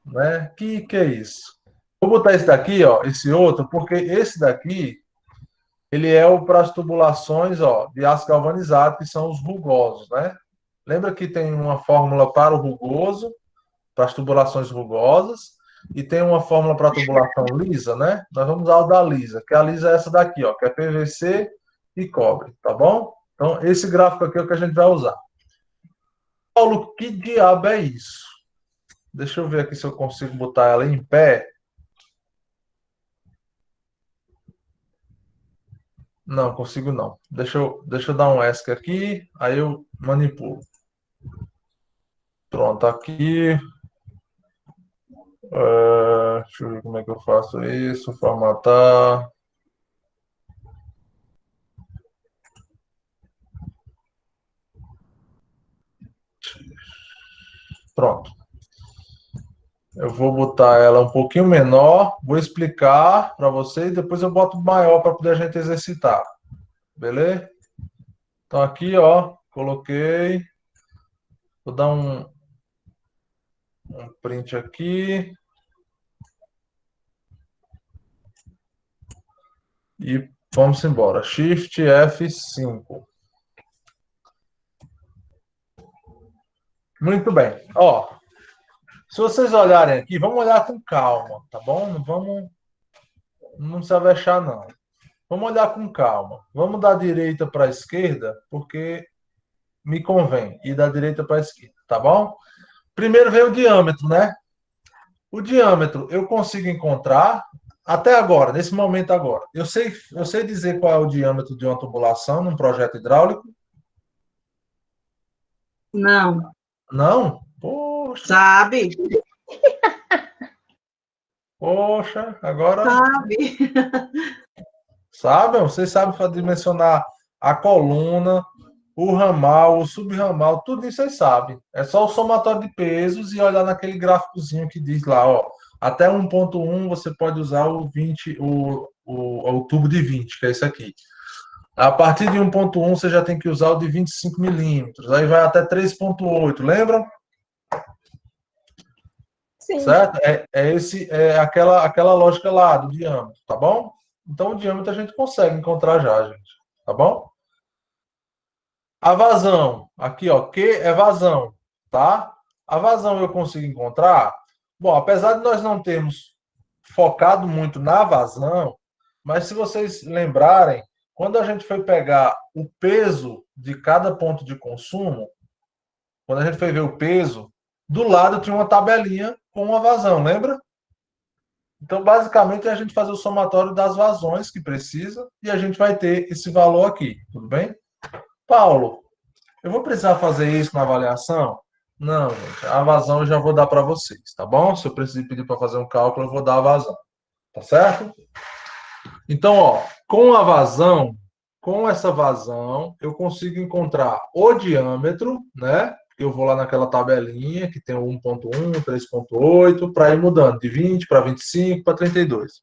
Né? Que é isso? Vou botar esse daqui, ó, esse outro, porque esse daqui ele é o para as tubulações, ó, de aço galvanizado, que são os rugosos, né? Lembra que tem uma fórmula para o rugoso, para as tubulações rugosas, e tem uma fórmula para tubulação lisa, né? Nós vamos usar o da lisa, que a lisa é essa daqui, ó, que é PVC e cobre, tá bom? Então, esse gráfico aqui é o que a gente vai usar. Paulo, que diabo é isso? Deixa eu ver aqui se eu consigo botar ela em pé. Não, consigo não. Deixa eu dar um ESC aqui, aí eu manipulo. Pronto, aqui. Deixa eu ver como é que eu faço isso. Formatar. Pronto. Eu vou botar ela um pouquinho menor, vou explicar para vocês, depois eu boto maior para poder a gente exercitar. Beleza? Então aqui, ó, coloquei. Vou dar um print aqui. E vamos embora. Shift F5. Muito bem. Ó, se vocês olharem aqui, vamos olhar com calma, tá bom? Não se avexar, não. Vamos olhar com calma. Vamos da direita para a esquerda, porque me convém ir da direita para a esquerda, tá bom? Primeiro vem o diâmetro, né? O diâmetro eu consigo encontrar até agora, nesse momento agora. Eu sei dizer qual é o diâmetro de uma tubulação num projeto hidráulico? Não, Não? Poxa, sabe? poxa, agora Sabe? sabem, vocês sabem dimensionar a coluna, o ramal, o subramal, tudo isso vocês sabem. É só o somatório de pesos e olhar naquele gráficozinho que diz lá, ó, até 1,1 você pode usar o 20, o tubo de 20, que é esse aqui. A partir de 1,1 você já tem que usar o de 25 milímetros. Aí vai até 3,8, lembram? Sim. Certo? É aquela lógica lá do diâmetro, tá bom? Então o diâmetro a gente consegue encontrar já, gente. Tá bom? A vazão, aqui ó, Q é vazão, tá? A vazão eu consigo encontrar. Bom, apesar de nós não termos focado muito na vazão, mas se vocês lembrarem, quando a gente foi pegar o peso de cada ponto de consumo, quando a gente foi ver o peso, do lado tinha uma tabelinha com uma vazão, lembra? Então, basicamente, é a gente fazer o somatório das vazões que precisa e a gente vai ter esse valor aqui, tudo bem? Paulo, eu vou precisar fazer isso na avaliação? Não, gente, a vazão eu já vou dar para vocês, tá bom? Se eu precisar pedir para fazer um cálculo, eu vou dar a vazão, tá certo? Então, ó, com essa vazão, eu consigo encontrar o diâmetro, né? Eu vou lá naquela tabelinha que tem o 1,1, 3,8, para ir mudando de 20 para 25 para 32.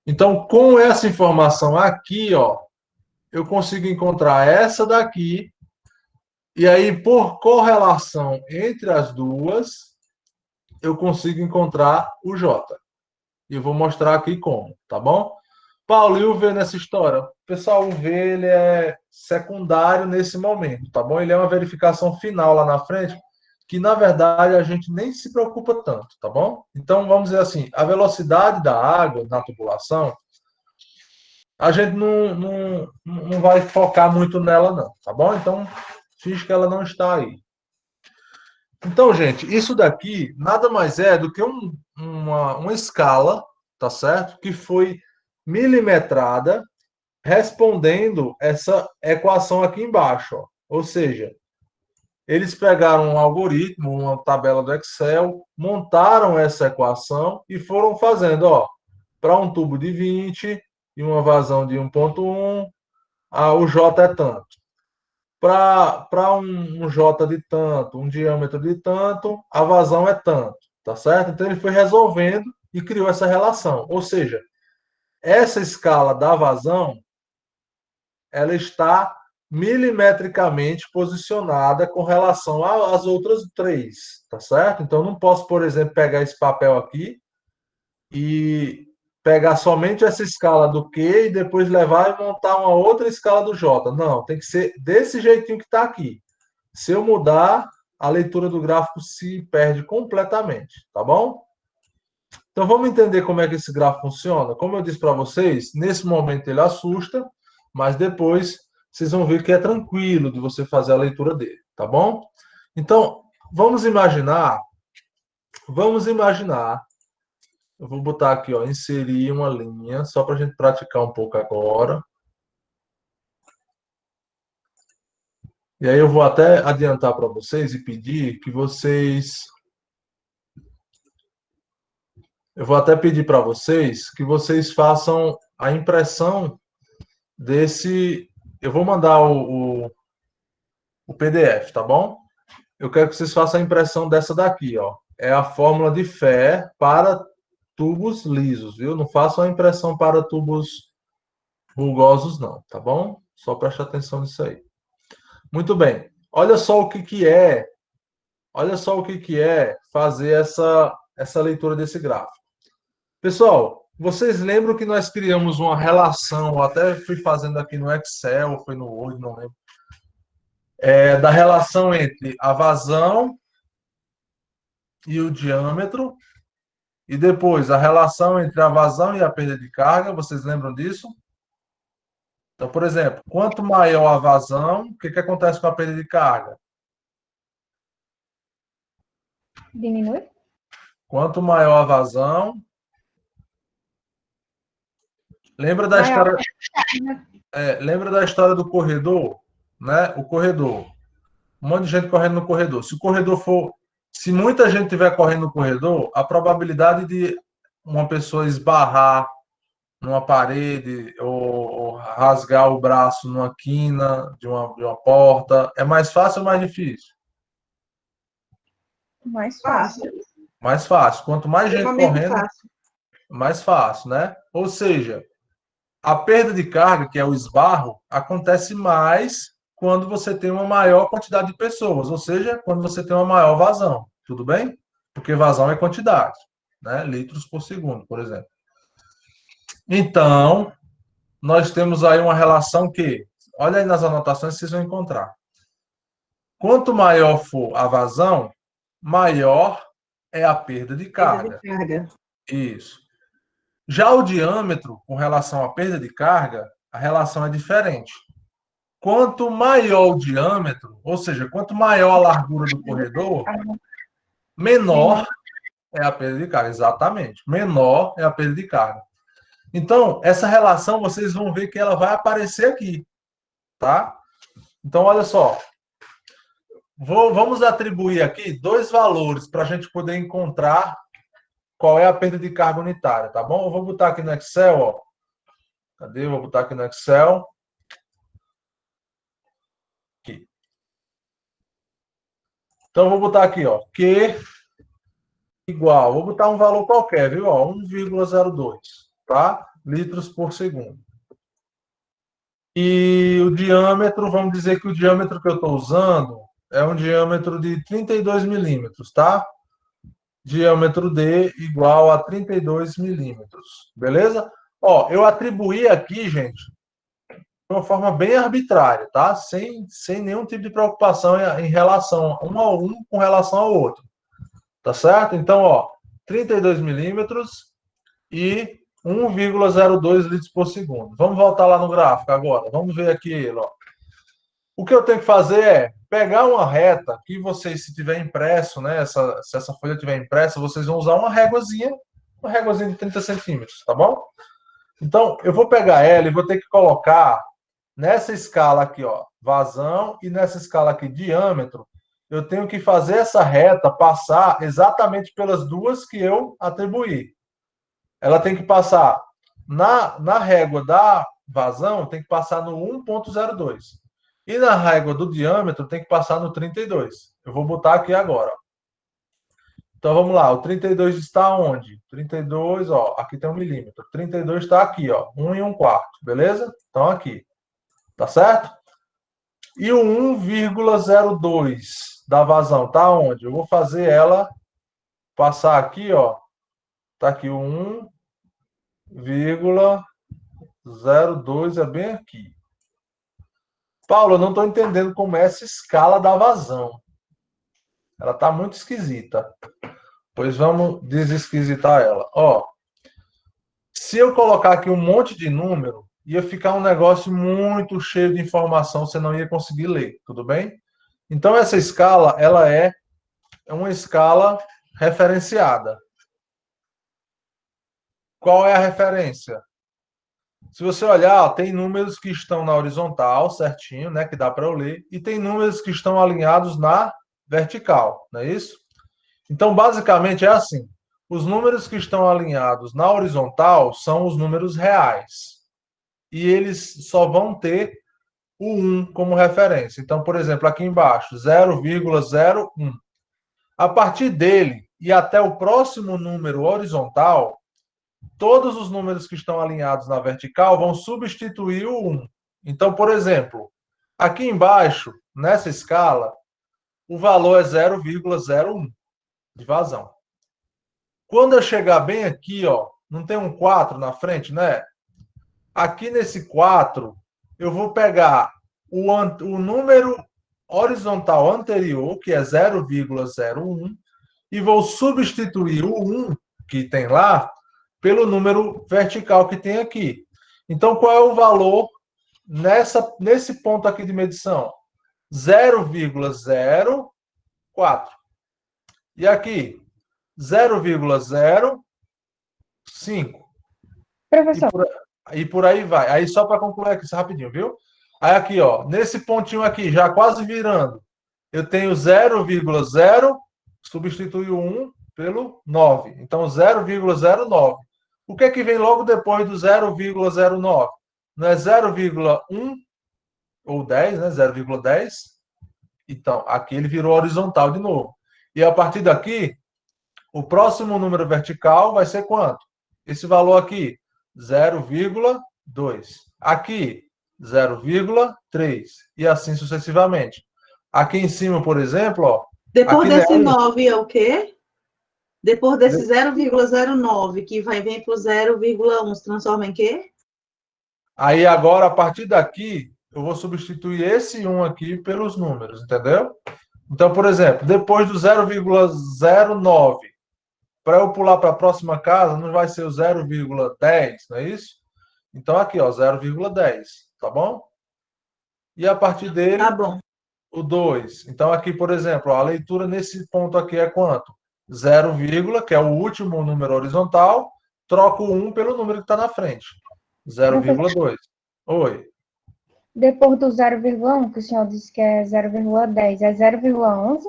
Então, com essa informação aqui, ó, eu consigo encontrar essa daqui, e aí, por correlação entre as duas, eu consigo encontrar o J. E eu vou mostrar aqui como, tá bom? Paulo, e o V nessa história? Pessoal, o V ele é secundário nesse momento, tá bom? Ele é uma verificação final lá na frente, que na verdade a gente nem se preocupa tanto, tá bom? Então, vamos dizer assim, a velocidade da água na tubulação, a gente não vai focar muito nela não, tá bom? Então, finge que ela não está aí. Então, gente, isso daqui nada mais é do que uma escala, tá certo? Que foi milimetrada respondendo essa equação aqui embaixo. Ó. Ou seja, eles pegaram um algoritmo, uma tabela do Excel, montaram essa equação e foram fazendo, ó, para um tubo de 20 e uma vazão de 1,1, o J é tanto. Para um J de tanto, um diâmetro de tanto, a vazão é tanto, tá certo? Então ele foi resolvendo e criou essa relação. Ou seja, essa escala da vazão, ela está milimetricamente posicionada com relação às outras três, tá certo? Então, eu não posso, por exemplo, pegar esse papel aqui e pegar somente essa escala do Q e depois levar e montar uma outra escala do J. Não, tem que ser desse jeitinho que está aqui. Se eu mudar, a leitura do gráfico se perde completamente, tá bom? Então vamos entender como é que esse gráfico funciona. Como eu disse para vocês, nesse momento ele assusta, mas depois vocês vão ver que é tranquilo de você fazer a leitura dele, tá bom? Então, vamos imaginar, eu vou botar aqui, ó, inserir uma linha, só para a gente praticar um pouco agora. E aí eu vou até adiantar para vocês e pedir que vocês... Eu vou até pedir para vocês que vocês façam a impressão desse... Eu vou mandar o PDF, tá bom? Eu quero que vocês façam a impressão dessa daqui, ó. É a fórmula de Fé para tubos lisos, viu? Não façam a impressão para tubos rugosos, não, tá bom? Só preste atenção nisso aí. Muito bem. Olha só o que é. Olha só o que é fazer essa leitura desse gráfico. Pessoal, vocês lembram que nós criamos uma relação, eu até fui fazendo aqui no Excel, foi no Word, não lembro, da relação entre a vazão e o diâmetro, e depois a relação entre a vazão e a perda de carga, vocês lembram disso? Então, por exemplo, quanto maior a vazão, o que acontece com a perda de carga? Diminui? Quanto maior a vazão... Lembra da Maior. história, lembra da história do corredor, né? O corredor. Um monte de gente correndo no corredor. Se muita gente estiver correndo no corredor, a probabilidade de uma pessoa esbarrar numa parede ou rasgar o braço numa quina de uma porta é mais fácil ou mais difícil? Mais fácil. Mais fácil. Quanto mais gente Extremamente correndo, fácil. mais fácil, né? Ou seja, a perda de carga, que é o esbarro, acontece mais quando você tem uma maior quantidade de pessoas, ou seja, quando você tem uma maior vazão. Tudo bem? Porque vazão é quantidade, né? Litros por segundo, por exemplo. Então, nós temos aí uma relação que, olha aí nas anotações, vocês vão encontrar. Quanto maior for a vazão, maior é a perda de carga. Perda de carga. Isso. Já o diâmetro, com relação à perda de carga, a relação é diferente. Quanto maior o diâmetro, ou seja, quanto maior a largura do corredor, menor é a perda de carga. Exatamente. Menor é a perda de carga. Então, essa relação, vocês vão ver que ela vai aparecer aqui, tá? Então, olha só. Vamos atribuir aqui dois valores para a gente poder encontrar qual é a perda de carga unitária, tá bom? Eu vou botar aqui no Excel, ó. Cadê? Eu vou botar aqui no Excel. Aqui. Então, eu vou botar aqui, ó. Q igual, vou botar um valor qualquer, viu? 1,02, tá? Litros por segundo. E o diâmetro, vamos dizer que o diâmetro que eu estou usando é um diâmetro de 32 milímetros, tá? Diâmetro D igual a 32 milímetros, beleza? Ó, eu atribuí aqui, gente, de uma forma bem arbitrária, tá? Sem nenhum tipo de preocupação em relação um a um com relação ao outro. Tá certo? Então, ó, 32 milímetros e 1,02 litros por segundo. Vamos voltar lá no gráfico agora. Vamos ver aqui ele, ó. O que eu tenho que fazer é pegar uma reta que vocês, se tiver impresso, né? Se essa folha tiver impressa, vocês vão usar uma réguazinha de 30 centímetros, tá bom? Então, eu vou pegar ela e vou ter que colocar nessa escala aqui, ó, vazão, e nessa escala aqui, diâmetro. Eu tenho que fazer essa reta passar exatamente pelas duas que eu atribuí. Ela tem que passar na régua da vazão, tem que passar no 1,02. E na régua do diâmetro, tem que passar no 32. Eu vou botar aqui agora. Então, vamos lá. O 32 está onde? 32, ó, aqui tem 1 milímetro. 32 está aqui, ó, 1 e 1/4, beleza? Então, aqui. Tá certo? E o 1,02 da vazão tá onde? Eu vou fazer ela passar aqui, ó. Tá aqui o 1,02 é bem aqui. Paulo, eu não estou entendendo como é essa escala da vazão. Ela tá muito esquisita. Pois vamos desesquisitar ela. Ó, se eu colocar aqui um monte de número, ia ficar um negócio muito cheio de informação, você não ia conseguir ler, tudo bem? Então, essa escala, ela é uma escala referenciada. Qual é a referência? Se você olhar, ó, tem números que estão na horizontal, certinho, né, que dá para eu ler, e tem números que estão alinhados na vertical, não é isso? Então, basicamente é assim. Os números que estão alinhados na horizontal são os números reais. E eles só vão ter o 1 como referência. Então, por exemplo, aqui embaixo, 0,01. A partir dele e até o próximo número horizontal, todos os números que estão alinhados na vertical vão substituir o 1. Então, por exemplo, aqui embaixo, nessa escala, o valor é 0,01 de vazão. Quando eu chegar bem aqui, ó, não tem um 4 na frente, né? Aqui nesse 4, eu vou pegar o número horizontal anterior, que é 0,01, e vou substituir o 1 que tem lá pelo número vertical que tem aqui. Então, qual é o valor nesse ponto aqui de medição? 0,04. E aqui, 0,05. Professor, E por aí vai. Aí só para concluir aqui, rapidinho, viu? Aí aqui, ó, nesse pontinho aqui, já quase virando, eu tenho 0,0, substitui o 1 pelo 9. Então, 0,09. O que é que vem logo depois do 0,09? Não é 0,1 ou 10, né? 0,10. Então, aqui ele virou horizontal de novo. E a partir daqui, o próximo número vertical vai ser quanto? Esse valor aqui, 0,2. Aqui, 0,3. E assim sucessivamente. Aqui em cima, por exemplo, ó. Depois Aqui desse é 9 é o quê? Depois desse 0,09, que vem para o 0,1, se transforma em quê? Aí agora, a partir daqui, eu vou substituir esse 1 aqui pelos números, entendeu? Então, por exemplo, depois do 0,09, para eu pular para a próxima casa, não vai ser o 0,10, não é isso? Então, aqui, ó, 0,10, tá bom? E a partir dele, Tá bom. o 2. Então, aqui, por exemplo, ó, a leitura nesse ponto aqui é quanto? 0, que é o último número horizontal, troco o 1 pelo número que está na frente. 0,2. Oi. depois do 0,1, que o senhor disse que é 0,10, é 0,11?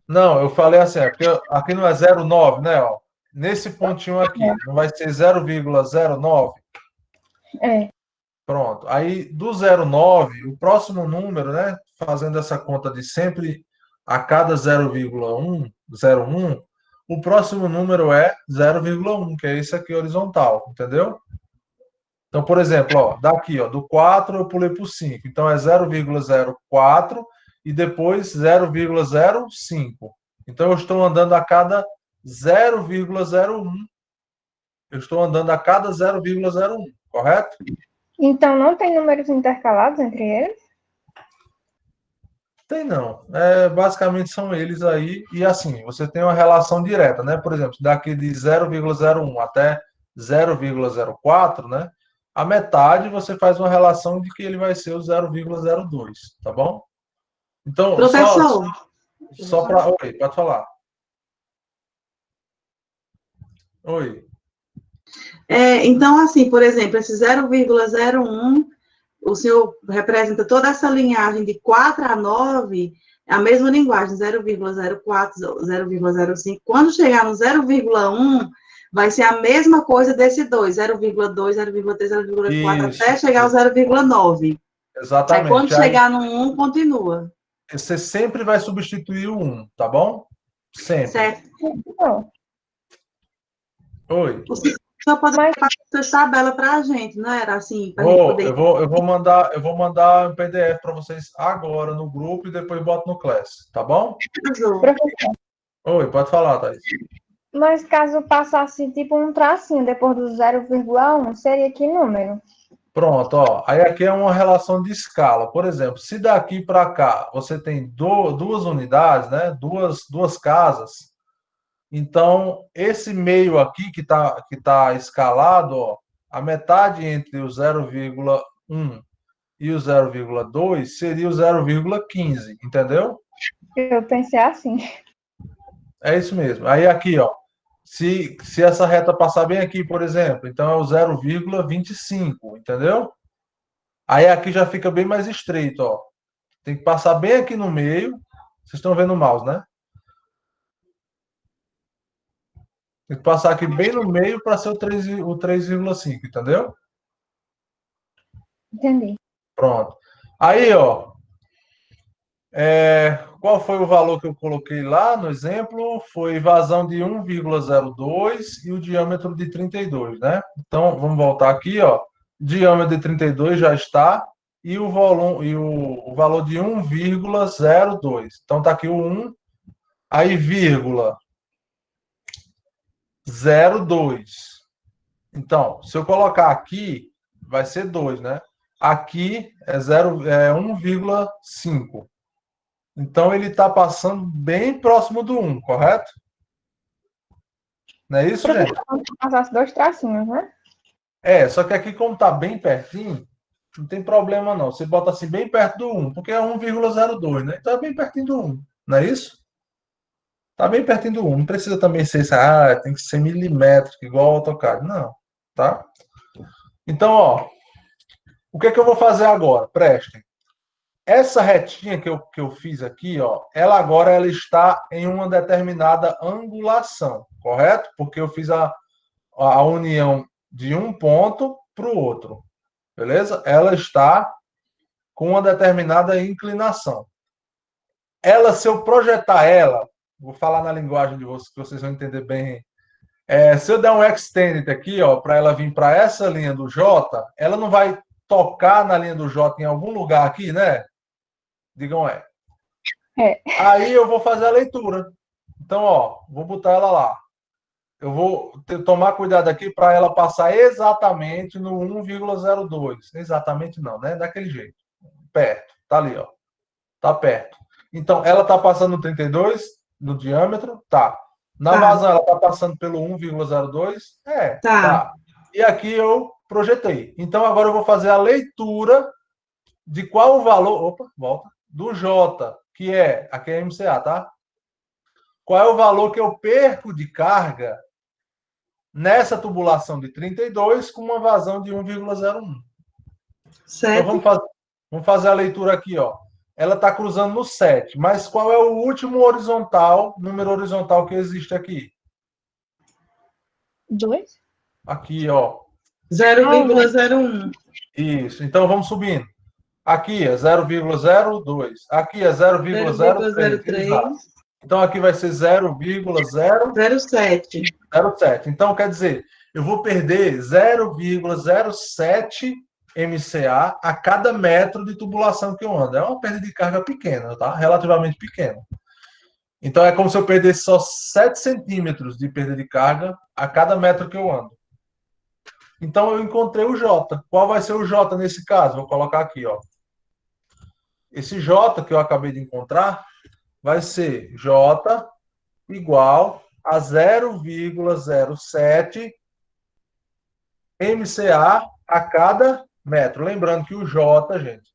Não, eu falei assim, é porque aqui não é 0,9, né? Ó. Nesse pontinho aqui, não vai ser 0,09? É. Pronto. Aí, do 0,9, o próximo número, né? Fazendo essa conta de sempre a cada 0,1, 0,1, o próximo número é 0,1, que é esse aqui horizontal, entendeu? Então, por exemplo, ó, daqui, ó, do 4 eu pulei para o 5. Então, é 0,04 e depois 0,05. Então, eu estou andando a cada 0,01. Eu estou andando a cada 0,01, correto? Então, não tem números intercalados entre eles? Tem não. É, basicamente são eles aí. E assim, você tem uma relação direta, né? Por exemplo, daqui de 0,01 até 0,04, né? A metade você faz uma relação de que ele vai ser o 0,02, tá bom? Então, Professor, só para. Oi, pode falar. Oi. então, assim, por exemplo, esse 0,01, o senhor representa toda essa linhagem de 4 a 9, é a mesma linguagem, 0,04, 0,05. Quando chegar no 0,1, vai ser a mesma coisa desse 2, 0,2, 0,3, 0,4, Isso. até chegar ao 0,9. Aí Exatamente. quando chegar no 1, continua. Você sempre vai substituir o 1, tá bom? Sempre. Certo? Não. Oi. O senhor pode passar essa tabela para a gente, não era assim? Pra gente poder... Eu vou mandar um PDF para vocês agora no grupo e depois boto no Class, tá bom? Professor, Oi, pode falar, Thaís. mas caso passasse tipo um tracinho depois do 0,1, seria que número? Pronto, ó. Aí aqui é uma relação de escala. Por exemplo, se daqui para cá você tem duas unidades, né? Duas casas. Então, esse meio aqui que tá escalado, ó, a metade entre o 0,1 e o 0,2 seria o 0,15, entendeu? Eu pensei assim. É isso mesmo. Aí aqui, ó, se essa reta passar bem aqui, por exemplo, então é o 0,25, entendeu? Aí aqui já fica bem mais estreito, ó. Tem que passar bem aqui no meio. Vocês estão vendo o mouse, né? Tem que passar aqui bem no meio para ser o 3,5, entendeu? Entendi. Pronto. Aí, ó, qual foi o valor que eu coloquei lá no exemplo? Foi vazão de 1,02 e o diâmetro de 32, né? Então, vamos voltar aqui, ó. Diâmetro de 32 já está e o volume e o valor de 1,02. Então tá aqui o 1, aí vírgula 0,2. Então, se eu colocar aqui, vai ser 2, né? Aqui é 1,5. Então, ele está passando bem próximo do 1, correto? Não é isso, gente? Professor, passasse 2 tracinhos, né? Só que aqui, como está bem pertinho, não tem problema não. Você bota assim bem perto do 1, porque é 1,02, né? Então é bem pertinho do 1, não é isso? Está bem pertinho do 1. Não precisa também ser isso, tem que ser milimétrico, igual ao AutoCAD. Não, tá? Então, ó, o que é que eu vou fazer agora? Prestem. Essa retinha que eu fiz aqui, ó, ela está em uma determinada angulação, correto? Porque eu fiz a união de um ponto para o outro, beleza? Ela está com uma determinada inclinação. Se eu projetar ela, vou falar na linguagem de vocês, que vocês vão entender bem. Se eu der um extended aqui, ó, para ela vir para essa linha do J, ela não vai tocar na linha do J em algum lugar aqui, né? Digam é. Aí eu vou fazer a leitura. Então, ó, vou botar ela lá. Eu vou tomar cuidado aqui para ela passar exatamente no 1,02. Exatamente não, né? Daquele jeito. Perto. Tá ali, ó. Tá perto. Então, ela tá passando no 32 no diâmetro? Tá. Na vazão, ela tá passando pelo 1,02? Tá. E aqui eu projetei. Então, agora eu vou fazer a leitura de qual o valor... Opa, volta. Do J, que aqui é MCA, tá? Qual é o valor que eu perco de carga nessa tubulação de 32 com uma vazão de 1,01. Então vamos fazer a leitura aqui, ó. Ela está cruzando no 7, mas qual é o último número horizontal que existe aqui? 2? Aqui, ó. 0,01. Isso. Então vamos subindo. Aqui é 0,02. Aqui é 0,03. Então aqui vai ser 0,007. Então quer dizer, eu vou perder 0,07 MCA a cada metro de tubulação que eu ando. É uma perda de carga pequena, tá? Relativamente pequena. Então é como se eu perdesse só 7 centímetros de perda de carga a cada metro que eu ando. Então eu encontrei o J. Qual vai ser o J nesse caso? Vou colocar aqui, ó. Esse J que eu acabei de encontrar vai ser J igual a 0,07 MCA a cada metro. Lembrando que o J, gente,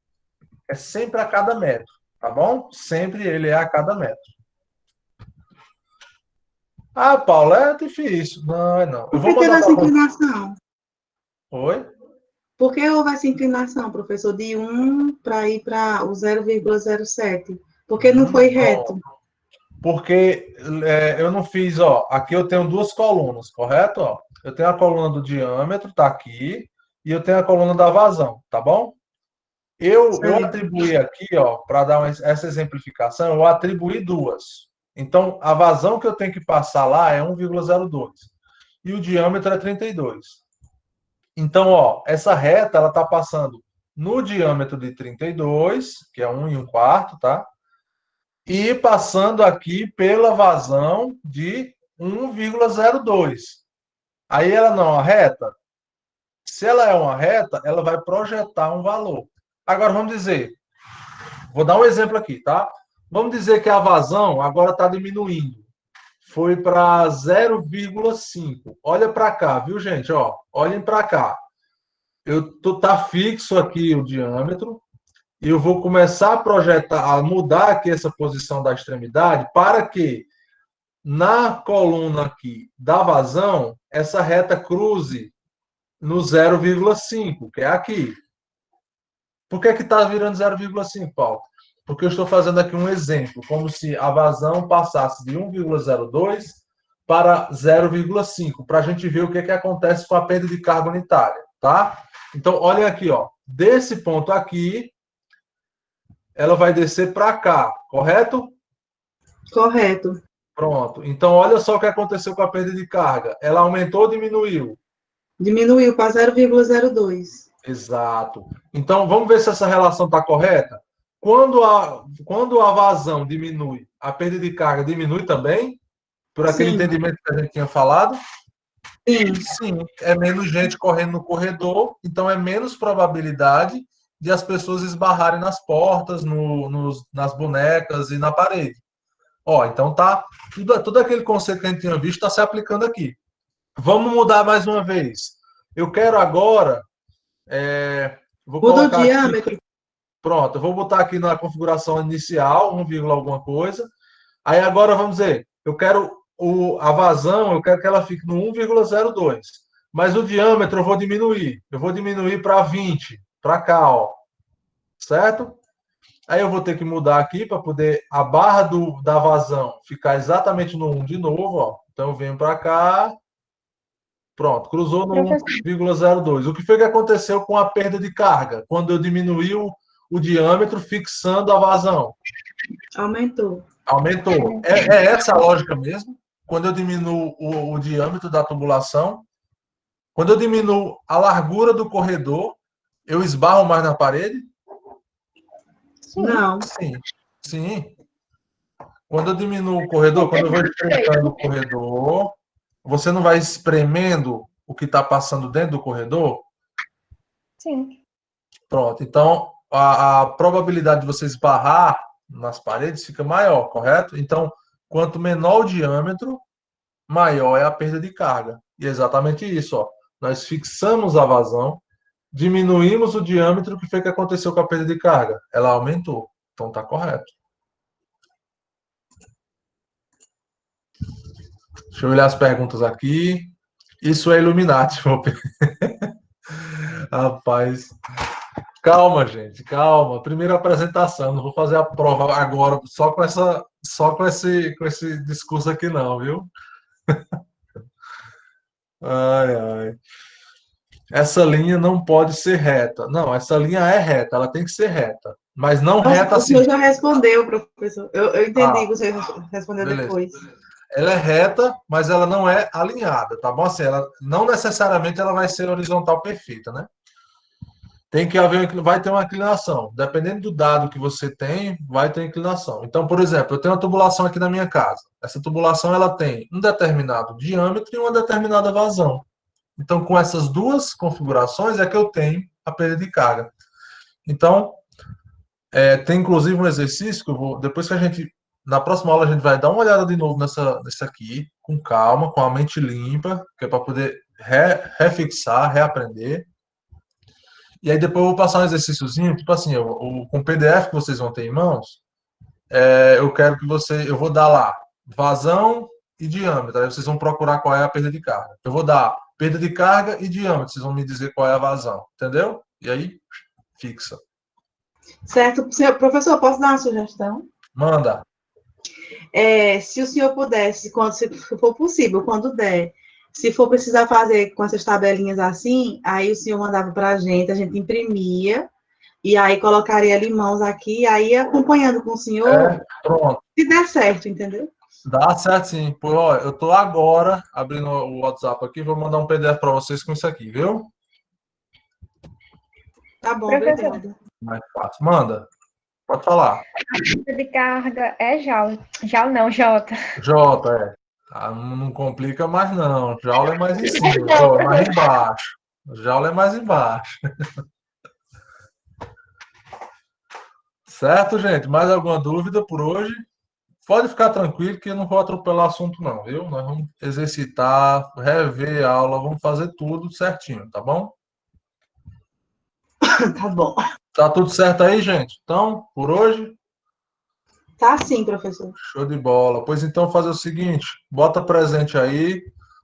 é sempre a cada metro, tá bom? Sempre ele é a cada metro. Ah, Paulo, é difícil. Não, é não. Por que teve essa inclinação? Oi? Por que houve essa inclinação, professor, de 1 para ir para o 0,07? Porque não foi reto. Porque eu não fiz, ó. Aqui eu tenho duas colunas, correto? Ó, eu tenho a coluna do diâmetro, tá aqui, e eu tenho a coluna da vazão, tá bom? Eu atribuí aqui, ó, para dar essa exemplificação, eu atribuí duas. Então, a vazão que eu tenho que passar lá é 1,02 e o diâmetro é 32. Então, ó, essa reta ela está passando no diâmetro de 32, que é 1,25, tá? E passando aqui pela vazão de 1,02. Aí ela não é uma reta? Se ela é uma reta, ela vai projetar um valor. Agora vamos dizer, vou dar um exemplo aqui, tá? Vamos dizer que a vazão agora está diminuindo. foi para 0,5. Olha para cá, viu, gente? Ó, olhem para cá. Tá fixo aqui o diâmetro e eu vou começar a projetar, a mudar aqui essa posição da extremidade para que na coluna aqui da vazão essa reta cruze no 0,5, que é aqui. Por que está virando 0,5, Paulo? Porque eu estou fazendo aqui um exemplo, como se a vazão passasse de 1,02 para 0,5, para a gente ver o que acontece com a perda de carga unitária, tá? Então, olha aqui, ó. Desse ponto aqui, ela vai descer para cá, correto? Correto. Pronto. Então, olha só o que aconteceu com a perda de carga. Ela aumentou ou diminuiu? Diminuiu para 0,02. Exato. Então, vamos ver se essa relação está correta? Quando a vazão diminui, a perda de carga diminui também? Por aquele Sim. entendimento que a gente tinha falado? Sim. Sim. É menos gente correndo no corredor, então é menos probabilidade de as pessoas esbarrarem nas portas, nas bonecas e na parede. Ó, então tá. Tudo aquele conceito que a gente tinha visto está se aplicando aqui. Vamos mudar mais uma vez. Eu quero agora. Vou Muda o colocar diâmetro. aqui. Pronto, eu vou botar aqui na configuração inicial, 1, alguma coisa. Aí agora vamos dizer, eu quero a vazão, eu quero que ela fique no 1,02. Mas o diâmetro eu vou diminuir. Eu vou diminuir para 20, para cá, ó. Certo? Aí eu vou ter que mudar aqui para poder a barra da vazão ficar exatamente no 1 de novo, ó. Então eu venho para cá. Pronto, cruzou no Professor, 1,02. O que foi que aconteceu com a perda de carga? Quando eu diminuí o diâmetro fixando a vazão? Aumentou. Aumentou. É essa a lógica mesmo? Quando eu diminuo o diâmetro da tubulação, quando eu diminuo a largura do corredor, eu esbarro mais na parede? sim. Não. Sim. Sim. Quando eu diminuo o corredor, quando eu vou estreitando o corredor, você não vai espremendo o que está passando dentro do corredor? Sim. Pronto. Então, a probabilidade de você esbarrar nas paredes fica maior, correto? Então, quanto menor o diâmetro, maior é a perda de carga. E é exatamente isso, ó. Nós fixamos a vazão, diminuímos o diâmetro, o que foi que aconteceu com a perda de carga? Ela aumentou. Então, está correto. Deixa eu olhar as perguntas aqui. Isso é Illuminati. Rapaz. Calma, gente, calma. Primeira apresentação, não vou fazer a prova agora só com esse discurso aqui não, viu? Ai, ai. Essa linha não pode ser reta. Não, essa linha é reta, ela tem que ser reta, mas não Nossa, reta o assim. senhor já respondeu, professor. Eu entendi Ah, que o senhor respondeu beleza. depois. Ela é reta, mas ela não é alinhada, tá bom? Assim, ela não necessariamente ela vai ser horizontal perfeita, né? Tem que haver, vai ter uma inclinação. Dependendo do dado que você tem, vai ter inclinação. Então, por exemplo, eu tenho uma tubulação aqui na minha casa. Essa tubulação ela tem um determinado diâmetro e uma determinada vazão. Então, com essas duas configurações é que eu tenho a perda de carga. Então, tem inclusive um exercício que eu vou, depois que na próxima aula a gente vai dar uma olhada de novo nessa aqui, com calma, com a mente limpa, que é para poder refixar, reaprender. E aí depois eu vou passar um exercíciozinho, tipo assim, com o PDF que vocês vão ter em mãos, eu quero que eu vou dar lá vazão e diâmetro, aí vocês vão procurar qual é a perda de carga. Eu vou dar perda de carga e diâmetro, vocês vão me dizer qual é a vazão, entendeu? E aí, fixa. Certo. Professor, posso dar uma sugestão? Manda. Se o senhor pudesse, se for possível, quando der, se for precisar fazer com essas tabelinhas assim, aí o senhor mandava para a gente imprimia, e aí colocaria ali mãos aqui, aí acompanhando com o senhor, Pronto. se der certo, entendeu? Dá certo sim. Pô, ó, eu tô agora abrindo o WhatsApp aqui, vou mandar um PDF para vocês com isso aqui, viu? Tá bom, Professor. obrigada. Mais fácil. Manda. Pode falar. A de carga é Joule. Joule não, J. J, não complica mais não. Jaula é mais em cima, pô, é mais embaixo. Jaula é mais embaixo. Certo, gente? Mais alguma dúvida por hoje? pode ficar tranquilo que eu não vou atropelar assunto não, viu? Nós vamos exercitar, rever a aula, vamos fazer tudo certinho, tá bom? Tá bom. Tá tudo certo aí, gente? Então, por hoje, Tá sim, professor. show de bola. Pois então, fazer o seguinte, bota presente aí.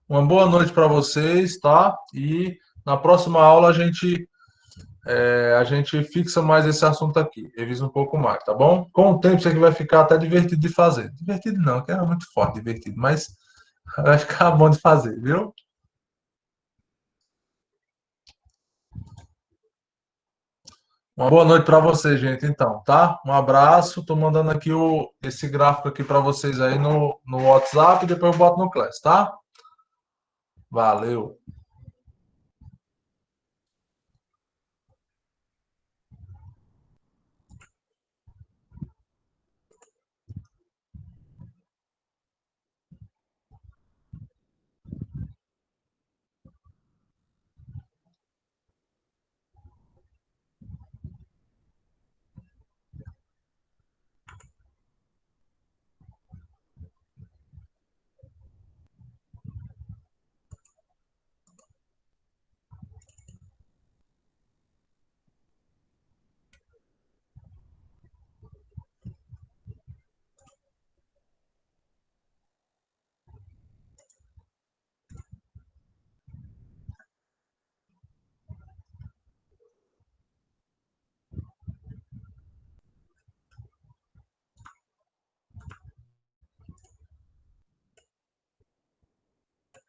Uma boa noite para vocês, tá? E na próxima aula a gente fixa mais esse assunto aqui, revisa um pouco mais, tá bom? Com o tempo, isso aqui vai ficar até divertido de fazer. Divertido não, que é muito forte, divertido, mas vai ficar bom de fazer, viu? Uma boa noite para vocês, gente, então, tá? Um abraço. Tô mandando aqui esse gráfico aqui para vocês aí no WhatsApp e depois eu boto no Class, tá? Valeu.